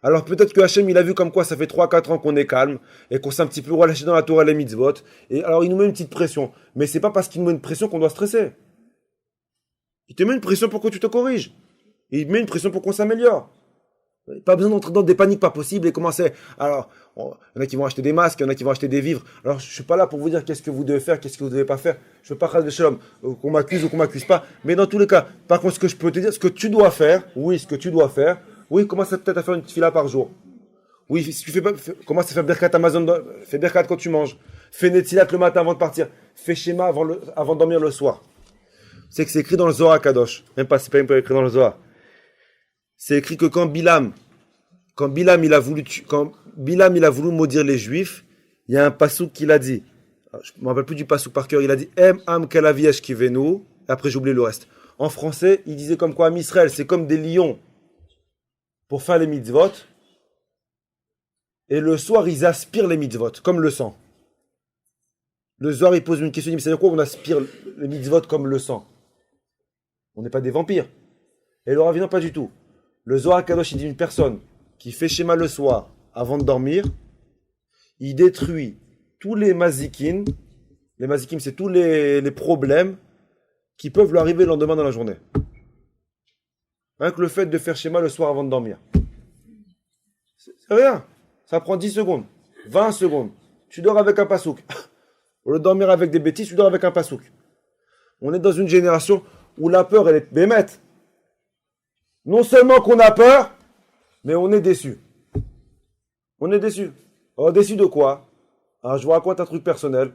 Alors peut-être que Hachem, il a vu comme quoi ça fait 3-4 ans qu'on est calme et qu'on s'est un petit peu relâché dans la Torah et les mitzvot. Et alors il nous met une petite pression. Mais c'est pas parce qu'il nous met une pression qu'on doit stresser. Il te met une pression pour que tu te corriges. Il met une pression pour qu'on s'améliore. Pas besoin d'entrer dans des paniques pas possibles et commencer. Alors, il y en a qui vont acheter des masques, il y en a qui vont acheter des vivres. Alors, je suis pas là pour vous dire qu'est-ce que vous devez faire, qu'est-ce que vous devez pas faire. Je veux pas faire de shalom, qu'on m'accuse ou qu'on m'accuse pas. Mais dans tous les cas, par contre, ce que je peux te dire, ce que tu dois faire, commence peut-être à faire une tefila par jour. Oui, si tu fais pas, commence à faire Birkat Amazon, fais Birkat quand tu manges. Fais Netzilat le matin avant de partir. Fais Shema avant de dormir le soir. C'est que c'est écrit dans le Zohar Kadosh. Même pas, c'est pas écrit dans le Zohar. C'est écrit que quand Bilam il a voulu maudire les Juifs, il y a un passouk qu'il a dit. Alors, je me rappelle plus du passouk par cœur. Il a dit Em am kalaviyesh kivenu. Après j'ai oublié le reste. En français, il disait comme quoi Israël, c'est comme des lions pour faire les mitzvot. Et le soir, ils aspirent les mitzvot, comme le sang. Le Zohar, il pose une question, il dit, c'est-à-dire quoi on aspire les mitzvot comme le sang? On n'est pas des vampires. Et le Rav, non, pas du tout. Le Zohar Kadosh, il dit une personne qui fait schéma le soir, avant de dormir, il détruit tous les mazikim. Les mazikim, c'est tous les problèmes qui peuvent lui arriver le lendemain dans la journée. Rien que le fait de faire schéma le soir avant de dormir. C'est rien. Ça prend 10 secondes, 20 secondes. Tu dors avec un pasouk. Au lieu de dormir avec des bêtises, tu dors avec un pasouk. On est dans une génération où la peur, elle est bémette. Non seulement qu'on a peur, mais on est déçu. On est déçu. Alors, déçu de quoi? Alors, je vous raconte un truc personnel.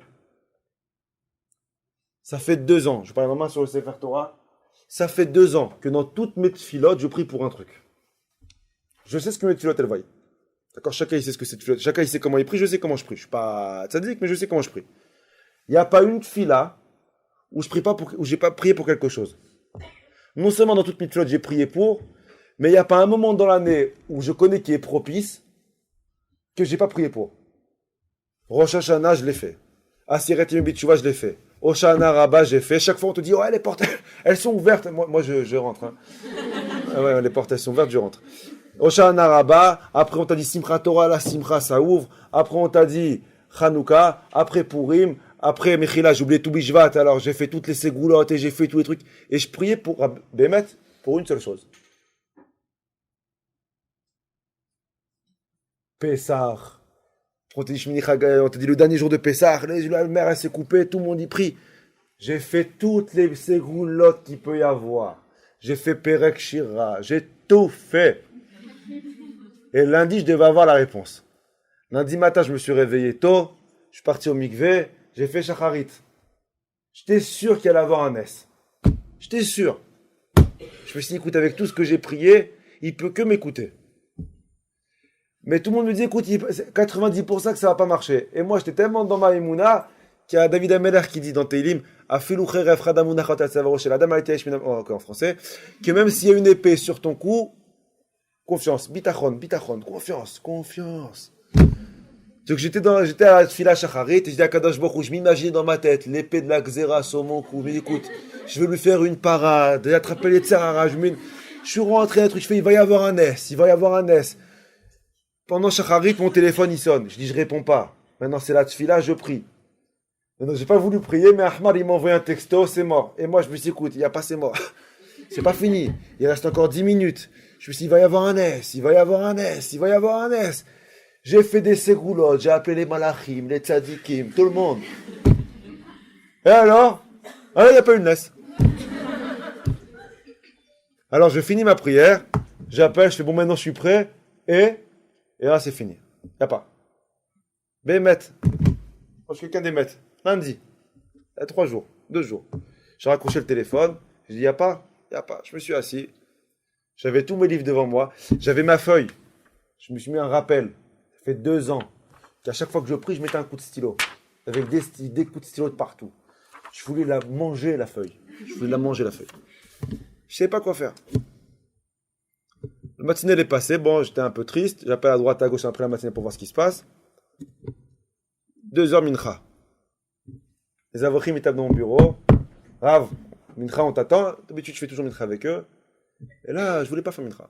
Ça fait 2 ans, je parle vraiment sur le Sefer Torah. Ça fait 2 ans que dans toutes mes tfilotes, je prie pour un truc. Je sais ce que mes tfilotes, elles voient. D'accord, chacun il sait ce que c'est tfilote. Chacun il sait comment il prie, je sais comment je prie. Je suis pas tzaddik, mais je sais comment je prie. Il n'y a pas une tfila où je prie pas où j'ai pas prié pour quelque chose. Non seulement dans toutes mes tfilotes j'ai prié pour, mais il n'y a pas un moment dans l'année où je connais qui est propice que j'ai pas prié pour. Rosh Hashanah, je l'ai fait. Asiret Yom B'Tshuva, je l'ai fait. Hoshana Rabbah, j'ai fait. Chaque fois on te dit, les portes, elles sont ouvertes. Moi je rentre. Hein. Ah ouais, les portes elles sont ouvertes, je rentre. Hoshana Rabbah, après on t'a dit Simchat Torah, la Simcha ça ouvre. Après on t'a dit Chanukah, après Purim, après Mechila, j'ai oublié tout Bishvat, alors j'ai fait toutes les ségoulottes et j'ai fait tous les trucs. Et je priais pour Bémet, pour une seule chose. Pessah. On t'a dit le dernier jour de Pessah, la mer elle s'est coupée, tout le monde y prie. J'ai fait toutes les ségoulottes qu'il peut y avoir. J'ai fait Perek Shira, j'ai tout fait. Et lundi, je devais avoir la réponse. Lundi matin, je me suis réveillé tôt, je suis parti au mikvé, j'ai fait Shacharit. J'étais sûr qu'il allait avoir un S. J'étais sûr. Je me suis dit, écoute, avec tout ce que j'ai prié, il peut que m'écouter. Mais tout le monde me dit, écoute, 90% que ça va pas marcher. Et moi, j'étais tellement dans ma émouna qu'il y a David Ameller qui dit dans Teilim, en français, que même s'il y a une épée sur ton cou, confiance, bitachon, confiance. Donc j'étais à la Tfila Shacharit et je dis à Kadosh Baruch Hu, je m'imaginais dans ma tête l'épée de la Xéra sur mon cou. Mais écoute, je vais lui faire une parade, attraper les tsarara. Je suis rentré, je fais, il va y avoir un S. Pendant Shacharit, mon téléphone il sonne. Je dis, je réponds pas. Maintenant c'est la Tfila, je prie. Maintenant j'ai pas voulu prier, mais Ahmad il m'a envoyé un texto, c'est mort. Et moi je me suis dit, écoute, il n'y a pas, c'est mort. C'est pas fini. Il reste encore 10 minutes. Je me suis dit, il va y avoir un S. J'ai fait des ségoulottes, j'ai appelé les malachim, les tzadikim, tout le monde. Et alors, il n'y a pas une laisse. Alors je finis ma prière, j'appelle, je fais bon maintenant je suis prêt, et là c'est fini. Il n'y a pas. Bémet. Moi je suis quelqu'un d'émet. Lundi. Il y a 3 jours, 2 jours. J'ai raccroché le téléphone, je dis il n'y a pas. Je me suis assis. J'avais tous mes livres devant moi. J'avais ma feuille. Je me suis mis un rappel. Ça fait 2 ans qu'à chaque fois que je prie, je mettais un coup de stylo. Avec des coups de stylo de partout. Je voulais la manger, la feuille. Je ne savais pas quoi faire. Le matinée est passé. Bon, j'étais un peu triste. J'appelle à droite, à gauche après la matinée pour voir ce qui se passe. 2 heures mincha. Les avochim étaient dans mon bureau. Rav, mincha, on t'attend. D'habitude, je fais toujours mincha avec eux. Et là, je voulais pas faire mincha.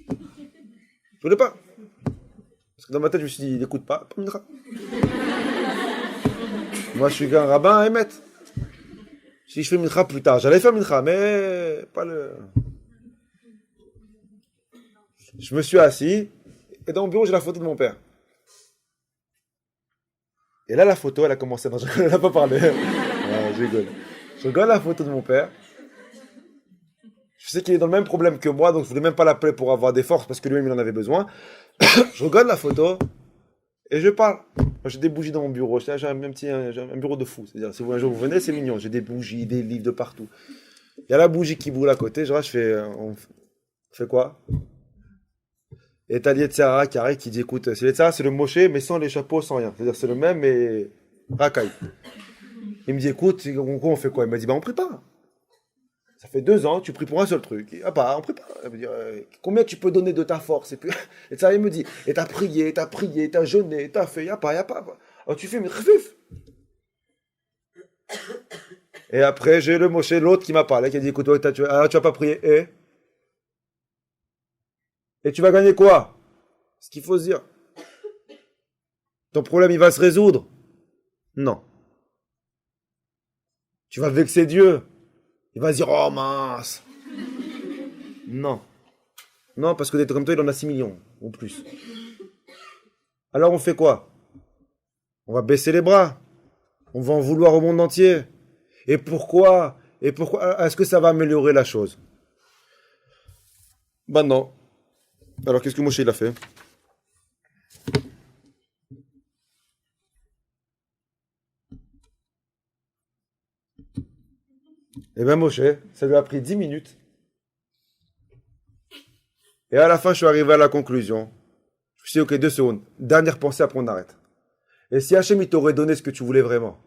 Je voulais pas. Parce que dans ma tête, je me suis dit, il n'écoute pas mincha. Moi, je suis un rabbin à émettre. Si je fais mincha plus tard, j'allais faire mincha, mais pas le... Je me suis assis, et dans mon bureau, j'ai la photo de mon père. Et là, la photo, elle a commencé. Non, elle n'a pas parlé. Ouais, je rigole. Je regarde la photo de mon père. Je sais qu'il est dans le même problème que moi, donc je voulais même pas l'appeler pour avoir des forces, parce que lui-même, il en avait besoin. Je regarde la photo, et je parle. Moi, j'ai des bougies dans mon bureau. J'ai un bureau de fou. C'est-à-dire, si vous, un jour vous venez, c'est mignon. J'ai des bougies, des livres de partout. Il y a la bougie qui brûle à côté. Je fais, on fait quoi? Et t'as l'Yetzirah qui arrive, qui dit, écoute, c'est l'Yetzirah, c'est le Moshe, mais sans les chapeaux, sans rien. C'est-à-dire, c'est le même, mais racaille. Il me dit, écoute, on fait quoi? Il m'a dit, bah, on prépare. Ça fait 2 ans, tu pries pour un seul truc. Ah bah, on prépare. Il me dit, combien tu peux donner de ta force? Et puis, et ça, il me dit, et t'as prié, t'as jeûné, t'as fait, y a pas. Alors tu fais, mais khafif. Et après, j'ai le Moshe, l'autre qui m'a parlé, qui a dit, écoute, tu vas pas prier, et tu vas gagner quoi? Ce qu'il faut se dire. Ton problème, il va se résoudre? Non. Tu vas vexer Dieu? Il va se dire, oh mince. Non. Non, parce que d'être comme toi, il en a 6 millions, ou plus. Alors on fait quoi? On va baisser les bras. On va en vouloir au monde entier. Et pourquoi? Est-ce que ça va améliorer la chose? Ben non. Alors qu'est-ce que Moshe il a fait? Eh bien Moshe, ça lui a pris 10 minutes. Et à la fin, je suis arrivé à la conclusion. Je me suis dit, ok, 2 secondes. Dernière pensée, après on arrête. Et si Hachem, il t'aurait donné ce que tu voulais vraiment,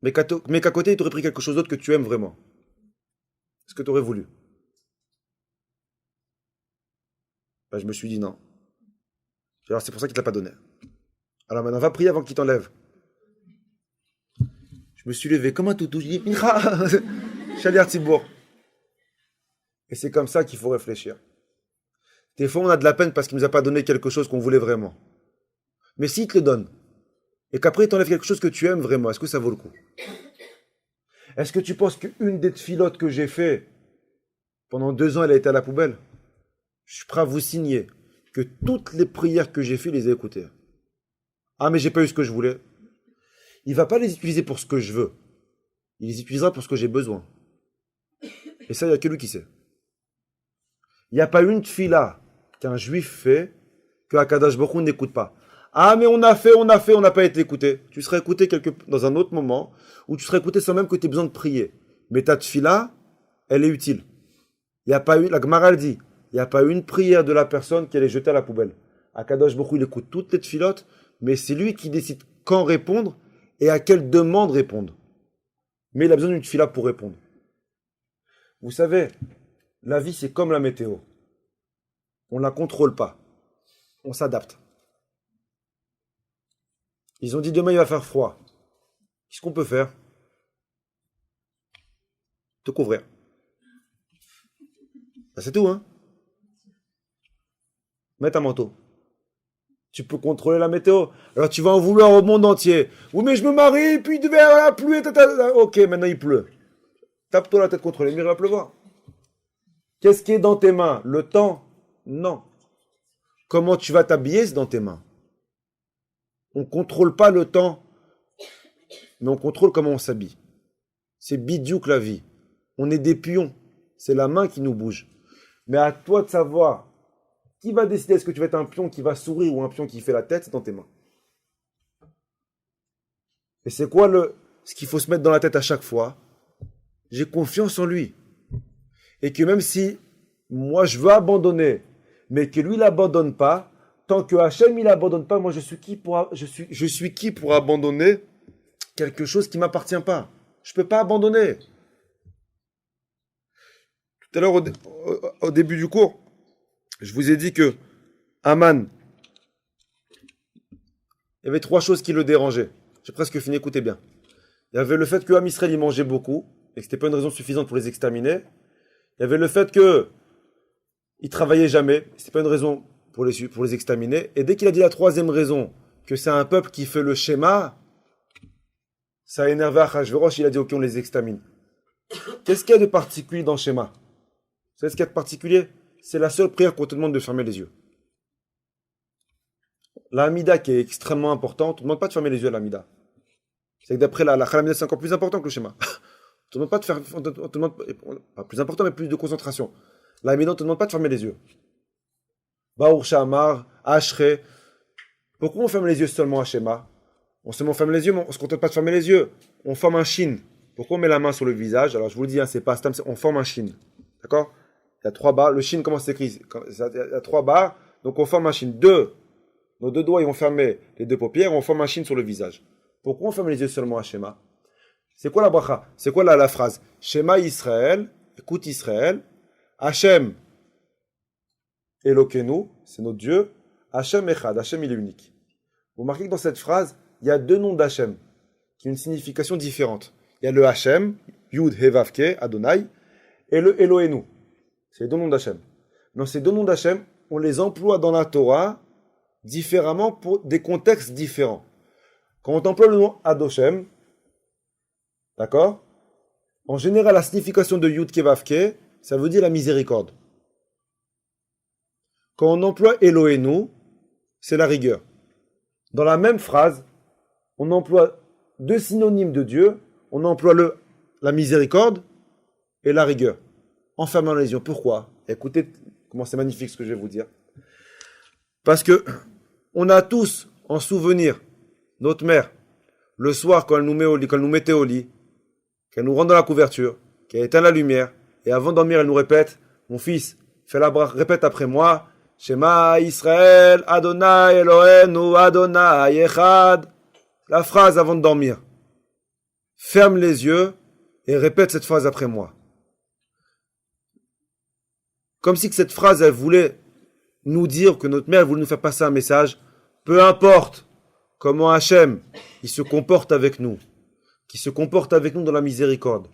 mais qu'à côté, il t'aurait pris quelque chose d'autre que tu aimes vraiment, ce que tu aurais voulu. Ben, je me suis dit non. Alors c'est pour ça qu'il ne te l'a pas donné. Alors maintenant, va prier avant qu'il t'enlève. Je me suis levé comme un toutou. Je dis, Mincha, Chalir Tzibour. Et c'est comme ça qu'il faut réfléchir. Des fois, on a de la peine parce qu'il ne nous a pas donné quelque chose qu'on voulait vraiment. Mais s'il te le donne, et qu'après il t'enlève quelque chose que tu aimes vraiment, est-ce que ça vaut le coup? Est-ce que tu penses qu'une des filotes que j'ai fait pendant 2 ans, elle a été à la poubelle? Je suis prêt à vous signer que toutes les prières que j'ai fait, les ai écoutées. Ah, mais j'ai pas eu ce que je voulais. Il va pas les utiliser pour ce que je veux. Il les utilisera pour ce que j'ai besoin. Et ça, il n'y a que lui qui sait. Il n'y a pas une tfila qu'un juif fait que Akadosh Baruch Hu n'écoute pas. Ah, mais on n'a pas été écouté. Tu serais écouté dans un autre moment, où tu serais écouté sans même que tu aies besoin de prier. Mais ta tfila, elle est utile. Il n'y a pas eu, la Gemara dit, il n'y a pas une prière de la personne qui est jetée à la poubelle. Akadosh Baruch Hu, il écoute toutes les tfilotes, mais c'est lui qui décide quand répondre et à quelle demande répondre. Mais il a besoin d'une tfila pour répondre. Vous savez, la vie, c'est comme la météo. On ne la contrôle pas. On s'adapte. Ils ont dit demain, il va faire froid. Qu'est-ce qu'on peut faire? Te couvrir. Ben, c'est tout, hein? Mets un manteau. Tu peux contrôler la météo. Alors tu vas en vouloir au monde entier. Oui, mais je me marie, puis il devait avoir la pluie. Ok, maintenant il pleut. Tape-toi la tête contre les murs, il va pleuvoir. Qu'est-ce qui est dans tes mains? Le temps? Non. Comment tu vas t'habiller, c'est dans tes mains. On ne contrôle pas le temps, mais on contrôle comment on s'habille. C'est bidiouk la vie. On est des pions. C'est la main qui nous bouge. Mais à toi de savoir qui va décider, est-ce que tu vas être un pion qui va sourire ou un pion qui fait la tête, c'est dans tes mains. Et c'est quoi ce qu'il faut se mettre dans la tête à chaque fois? J'ai confiance en lui. Et que même si moi je veux abandonner, mais que lui l'abandonne pas, tant que Hachem il abandonne pas, moi je suis qui pour abandonner quelque chose qui m'appartient pas? Je peux pas abandonner. Tout à l'heure au début du cours, je vous ai dit que Aman, il y avait 3 choses qui le dérangeaient. J'ai presque fini, écoutez bien. Il y avait le fait que Am Israël il mangeait beaucoup et que c'était pas une raison suffisante pour les exterminer. Il y avait le fait que il travaillait jamais, c'était pas une raison pour les exterminer. Et dès qu'il a dit la 3e raison, que c'est un peuple qui fait le schéma, ça a énervé Achashverosh, il a dit ok, on les extermine. Qu'est-ce qu'il y a de particulier dans le schéma? Vous savez ce qu'il y a de particulier? c'est la seule prière qu'on te demande de fermer les yeux. La Hamida qui est extrêmement importante, on ne te demande pas de fermer les yeux à la Hamida. C'est que d'après la Hamida, c'est encore plus important que le schéma. On ne te demande pas de faire, on te demande, pas plus important, mais plus de concentration. La Hamida, on ne te demande pas de fermer les yeux. Baour Shamar, Ashre. Pourquoi on ferme les yeux seulement à Shema? On seulement ferme les yeux, mais on ne se contente pas de fermer les yeux. On forme un shin. Pourquoi on met la main sur le visage? Alors je vous le dis, hein, c'est pas stam, on forme un shin. D'accord? Il y a 3 barres. Le shin, comment c'est écrit? Il y a 3 barres, donc on forme un shin. Nos 2 doigts, ils vont fermer les 2 paupières, on forme un shin sur le visage. Pourquoi on ferme les yeux seulement à Shema? C'est quoi la bracha? C'est quoi la phrase? Shema Israël, écoute Israël, Hachem Elokenu, c'est notre Dieu, Hachem Echad, Hachem il est unique. Vous remarquez que dans cette phrase, il y a 2 noms d'Hachem qui ont une signification différente. Il y a le Hachem, Yud He Vav Ke, Adonai, et le Elohenu. C'est les 2 noms d'Hachem. Dans ces 2 noms d'Hachem, on les emploie dans la Torah différemment pour des contextes différents. Quand on emploie le nom Adoshem, d'accord? En général, la signification de Yud Ke Vav Ke, ça veut dire la miséricorde. Quand on emploie Elohenu, c'est la rigueur. Dans la même phrase, on emploie 2 synonymes de Dieu, on emploie la miséricorde et la rigueur. En fermant les yeux. Pourquoi? Écoutez comment c'est magnifique ce que je vais vous dire. Parce que on a tous en souvenir notre mère, le soir quand elle nous met au lit, quand elle nous mettait au lit, qu'elle nous rentre dans la couverture, qu'elle éteint la lumière, et avant de dormir, elle nous répète, mon fils, fais la bracha, répète après moi, Shema Israël, Adonai Elohenu, Adonai Echad. La phrase avant de dormir. Ferme les yeux et répète cette phrase après moi. Comme si que cette phrase, elle voulait nous dire que notre mère voulait nous faire passer un message. Peu importe comment Hachem, il se comporte avec nous, qui se comporte avec nous dans la miséricorde,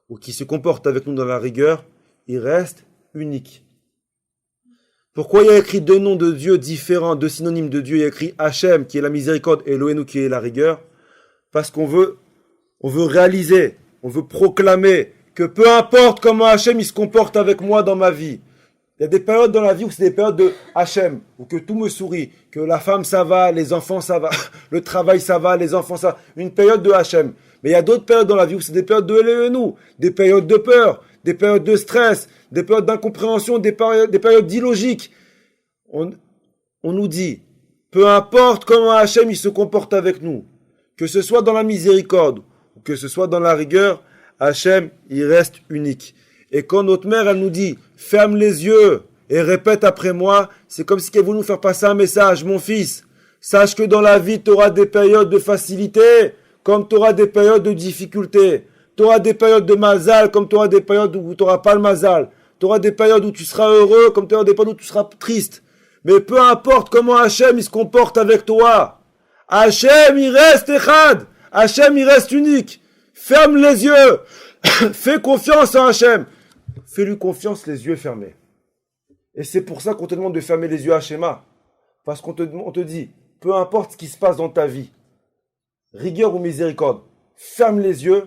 ou qui se comporte avec nous dans la rigueur, il reste unique. Pourquoi il y a écrit 2 noms de Dieu différents, 2 synonymes de Dieu? Il y a écrit Hachem, qui est la miséricorde, et Elohenu, qui est la rigueur. Parce qu'on veut réaliser, on veut proclamer que peu importe comment Hachem il se comporte avec moi dans ma vie. Il y a des périodes dans la vie où c'est des périodes de Hachem, où que tout me sourit, que la femme ça va, les enfants ça va, le travail ça va, les enfants ça va. Une période de Hachem. Mais il y a d'autres périodes dans la vie où c'est des périodes de Elohenu, des périodes de peur, des périodes de stress, des périodes d'incompréhension, des périodes d'illogique. On nous dit, peu importe comment Hachem il se comporte avec nous, que ce soit dans la miséricorde ou que ce soit dans la rigueur, Hachem il reste unique. Et quand notre mère elle nous dit, ferme les yeux et répète après moi, c'est comme si elle voulait nous faire passer un message, mon fils, sache que dans la vie tu auras des périodes de facilité, comme tu auras des périodes de difficulté. Tu auras des périodes de mazal, comme tu auras des périodes où tu n'auras pas le mazal. Tu auras des périodes où tu seras heureux, comme tu auras des périodes où tu seras triste. Mais peu importe comment Hachem il se comporte avec toi, Hachem il reste Echad, Hachem il reste unique. Ferme les yeux, fais confiance en Hachem. Fais-lui confiance les yeux fermés. Et c'est pour ça qu'on te demande de fermer les yeux à Shema. Parce qu'on te dit, peu importe ce qui se passe dans ta vie, rigueur ou miséricorde, ferme les yeux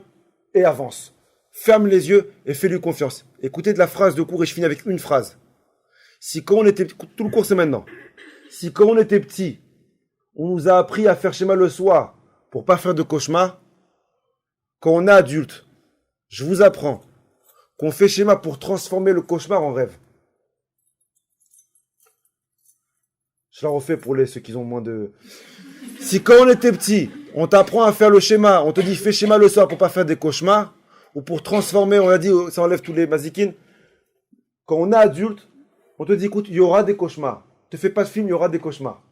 et avance. Ferme les yeux et fais-lui confiance. Écoutez de la phrase de cours et je finis avec une phrase. Si quand on était, tout le cours c'est maintenant. Si quand on était petit, on nous a appris à faire Shema le soir pour pas faire de cauchemar, quand on est adulte, je vous apprends qu'on fait Shema pour transformer le cauchemar en rêve. Je la refais pour ceux qui ont moins de... Si quand on était petit, on t'apprend à faire le schéma, on te dit fais schéma le soir pour pas faire des cauchemars, ou pour transformer, on a dit, ça enlève tous les mazikines. Quand on est adulte, on te dit écoute, il y aura des cauchemars. Ne te fais pas de film, il y aura des cauchemars.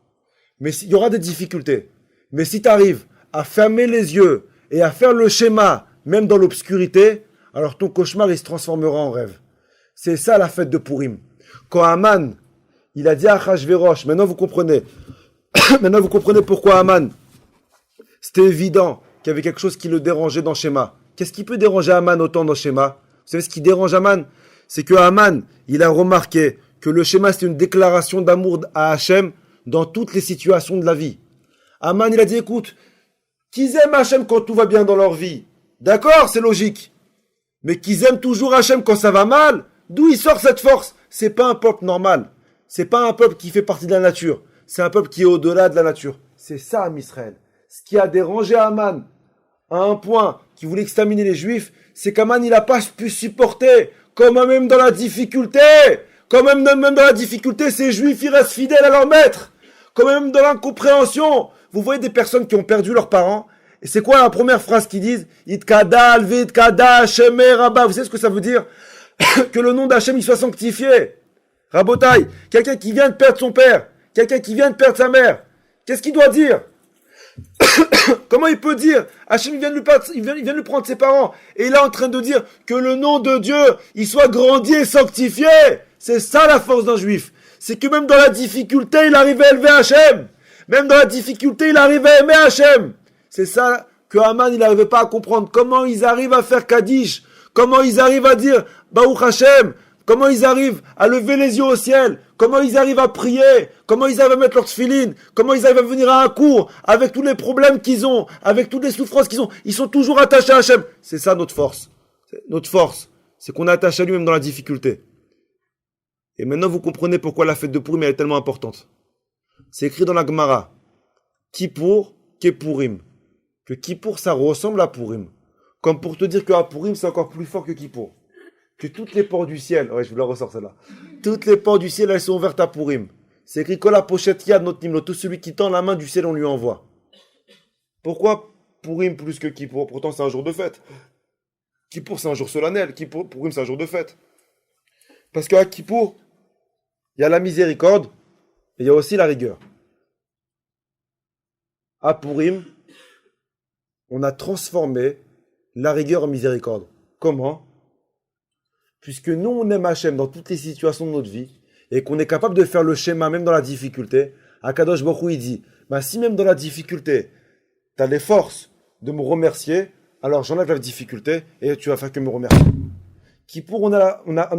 Mais il y aura des difficultés. Mais si tu arrives à fermer les yeux et à faire le schéma, même dans l'obscurité, alors ton cauchemar, il se transformera en rêve. C'est ça la fête de Purim. Quand Haman, il a dit à Achashverosh, maintenant vous comprenez pourquoi Haman, c'était évident qu'il y avait quelque chose qui le dérangeait dans Shema. Qu'est-ce qui peut déranger Haman autant dans Shema? Vous savez ce qui dérange Haman? C'est que Haman, il a remarqué que le Shema, c'est une déclaration d'amour à Hachem dans toutes les situations de la vie. Haman, il a dit, écoute, qu'ils aiment Hachem quand tout va bien dans leur vie. D'accord, c'est logique. Mais qu'ils aiment toujours Hachem quand ça va mal, d'où il sort cette force? c'est pas un peuple normal. C'est pas un peuple qui fait partie de la nature. C'est un peuple qui est au-delà de la nature. C'est ça, Israël. Ce qui a dérangé Aman à un point qui voulait exterminer les Juifs, c'est qu'Aman, il n'a pas pu supporter, comme même dans la difficulté, même dans la difficulté, ces Juifs, ils restent fidèles à leur maître. Quand même dans l'incompréhension. Vous voyez des personnes qui ont perdu leurs parents. Et c'est quoi la première phrase qu'ils disent? Itkada, Alvitkada, Hashem, Rabba. Vous savez ce que ça veut dire? Que le nom d'Hachem, il soit sanctifié. Rabotai, quelqu'un qui vient de perdre son père, quelqu'un qui vient de perdre sa mère, qu'est-ce qu'il doit dire? Comment il peut dire? Hachem, il vient de lui prendre ses parents. Et il est en train de dire que le nom de Dieu, il soit grandi et sanctifié. C'est ça la force d'un juif. C'est que même dans la difficulté, il arrive à élever Hachem. Même dans la difficulté, il arrive à aimer Hachem. C'est ça que Haman, il n'arrivait pas à comprendre. Comment ils arrivent à faire Kaddish? Comment ils arrivent à dire Baruch Hachem? Comment ils arrivent à lever les yeux au ciel? Comment ils arrivent à prier? Comment ils arrivent à mettre leur tefilin? Comment ils arrivent à venir à un cours avec tous les problèmes qu'ils ont, avec toutes les souffrances qu'ils ont? Ils sont toujours attachés à Hachem. C'est ça notre force. Notre force, c'est qu'on est attaché à lui même dans la difficulté. Et maintenant vous comprenez pourquoi la fête de Purim elle est tellement importante. C'est écrit dans la Gemara. Kippour, Keppurim. Que Kippour ça ressemble à Purim. Comme pour te dire que à Purim c'est encore plus fort que Kippour. Que toutes les portes du ciel, ouais je vous la ressors celle-là. Toutes les portes du ciel elles sont ouvertes à Purim. C'est écrit Kol pochette yad not nimlo. Tout celui qui tend la main du ciel on lui envoie. Pourquoi Purim plus que Kippour? Pourtant c'est un jour de fête. Kippour c'est un jour solennel. Purim c'est un jour de fête. Parce qu'à Kippour, il y a la miséricorde et il y a aussi la rigueur. À Purim, on a transformé la rigueur en miséricorde. Comment? Puisque nous, on aime Hachem dans toutes les situations de notre vie et qu'on est capable de faire le schéma même dans la difficulté, Akadosh Baruch Hu, il dit, si même dans la difficulté, tu as les forces de me remercier, alors j'enlève la difficulté et tu vas faire que me remercier. Kippour, on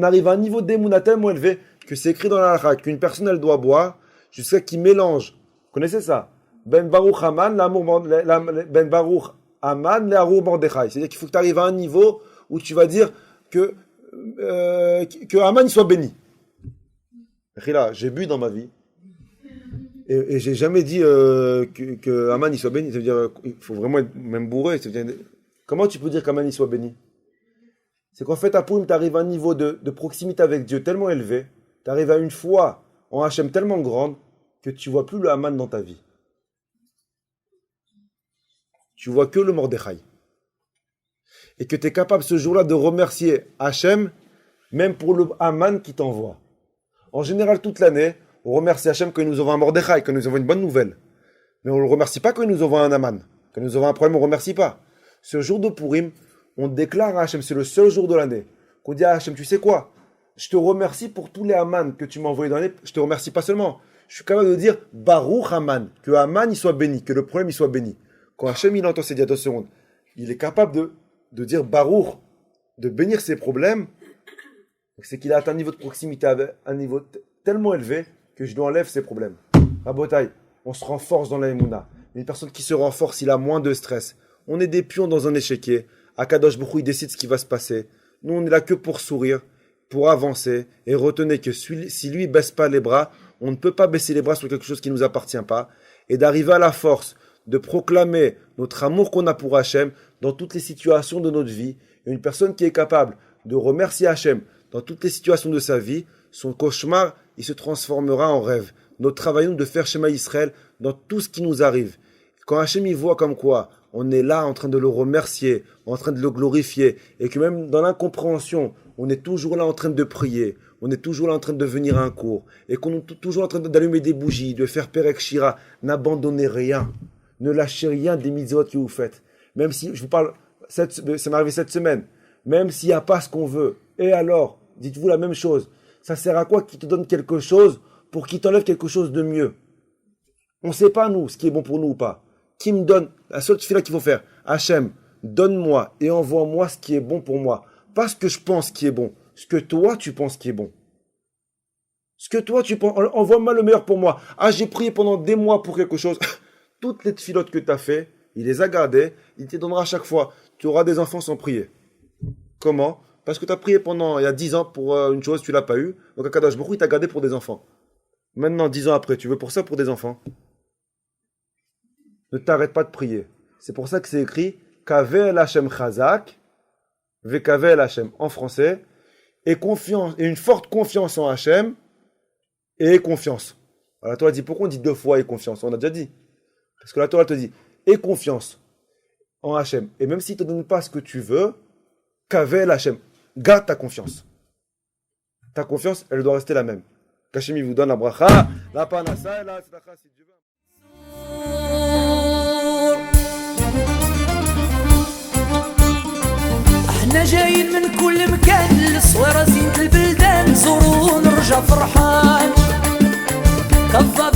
arrive à un niveau d'émouna tellement élevé que c'est écrit dans la halakha qu'une personne, elle doit boire jusqu'à qu'il mélange. Vous connaissez ça? Ben Baruch Aman, Ben Baruch Aman, l'amour Mordechai. C'est-à-dire qu'il faut que tu arrives à un niveau où tu vas dire que Aman soit béni. Là, j'ai bu dans ma vie et j'ai jamais dit que Aman soit béni. Ça veut dire il faut vraiment être même bourré. Ça veut dire, comment tu peux dire qu'Aman soit béni? C'est qu'en fait, à Purim, tu arrives à un niveau de proximité avec Dieu tellement élevé, tu arrives à une foi en Hachem tellement grande que tu vois plus le Haman dans ta vie. Tu vois que le Mordechai. Et que tu es capable ce jour-là de remercier Hachem, même pour le Haman qui t'envoie. En général, toute l'année, on remercie Hachem quand il nous envoie un Mordechai, quand il nous envoie une bonne nouvelle. Mais on ne le remercie pas quand il nous envoie un Haman. Quand il nous envoie un problème, on ne remercie pas. Ce jour de Purim, on déclare à Hachem, c'est le seul jour de l'année, qu'on dit à Hachem, tu sais quoi? Je te remercie pour tous les Haman que tu m'as envoyés dans l'année. Je te remercie pas seulement. Je suis capable de dire Baruch Haman, que Haman il soit béni, que le problème il soit béni. Quand Hachem il entend ces 10 secondes, il est capable de dire Baruch, de bénir ses problèmes. C'est qu'il a atteint un niveau de proximité, un niveau tellement élevé que je lui enlève ses problèmes. Rabotai, on se renforce dans la Emouna. Une personne qui se renforce, il a moins de stress. On est des pions dans un échiquier. Akadosh Baruch Hu, il décide ce qui va se passer. Nous, on est là que pour sourire, pour avancer. Et retenez que si lui ne baisse pas les bras, on ne peut pas baisser les bras sur quelque chose qui ne nous appartient pas. Et d'arriver à la force de proclamer notre amour qu'on a pour Hachem dans toutes les situations de notre vie. Et une personne qui est capable de remercier Hachem dans toutes les situations de sa vie, son cauchemar, il se transformera en rêve. Notre travail, nous, de faire Shema Israël dans tout ce qui nous arrive. Quand Hachem y voit comme quoi on est là en train de le remercier, en train de le glorifier, et que même dans l'incompréhension, on est toujours là en train de prier, on est toujours là en train de venir à un cours, et qu'on est toujours en train d'allumer des bougies, de faire Perek Shira, n'abandonnez rien, ne lâchez rien des mitzvot que vous faites. Même si, je vous parle, ça m'est arrivé cette semaine, même s'il n'y a pas ce qu'on veut, et alors, dites-vous la même chose, ça sert à quoi qu'il te donne quelque chose pour qu'il t'enlève quelque chose de mieux? On ne sait pas, nous, ce qui est bon pour nous ou pas. Qui me donne, la seule fille qu'il faut faire, Hachem, donne-moi et envoie-moi ce qui est bon pour moi. Pas ce que je pense qui est bon, ce que toi tu penses qui est bon. Ce que toi tu penses, envoie-moi le meilleur pour moi. Ah, j'ai prié pendant des mois pour quelque chose. Toutes les filotes que tu as fait, il les a gardées, il te donnera à chaque fois. Tu auras des enfants sans prier. Comment? Parce que tu as prié pendant, il y a 10 ans pour une chose, tu l'as pas eu. Donc Akadosh Baruch Hu, il t'a gardé pour des enfants. Maintenant, 10 ans après, tu veux pour ça, pour des enfants. Ne t'arrête pas de prier. C'est pour ça que c'est écrit Kavel Hashem Chazak, Vekavel Hashem en français, et une forte confiance en Hashem, et confiance. Alors la Torah dit, pourquoi on dit 2 fois et confiance? On a déjà dit. Parce que la Torah te dit, et confiance en Hashem. Et même s'il ne te donne pas ce que tu veux, Kavel Hashem, garde ta confiance. Ta confiance, elle doit rester la même. Qu'Hachem il vous donne la bracha, la panassa et la tzedaka si Dieu veut. احنا جايين من كل مكان للصويرة زينة البلدان نزورو ونرجع فرحان كفر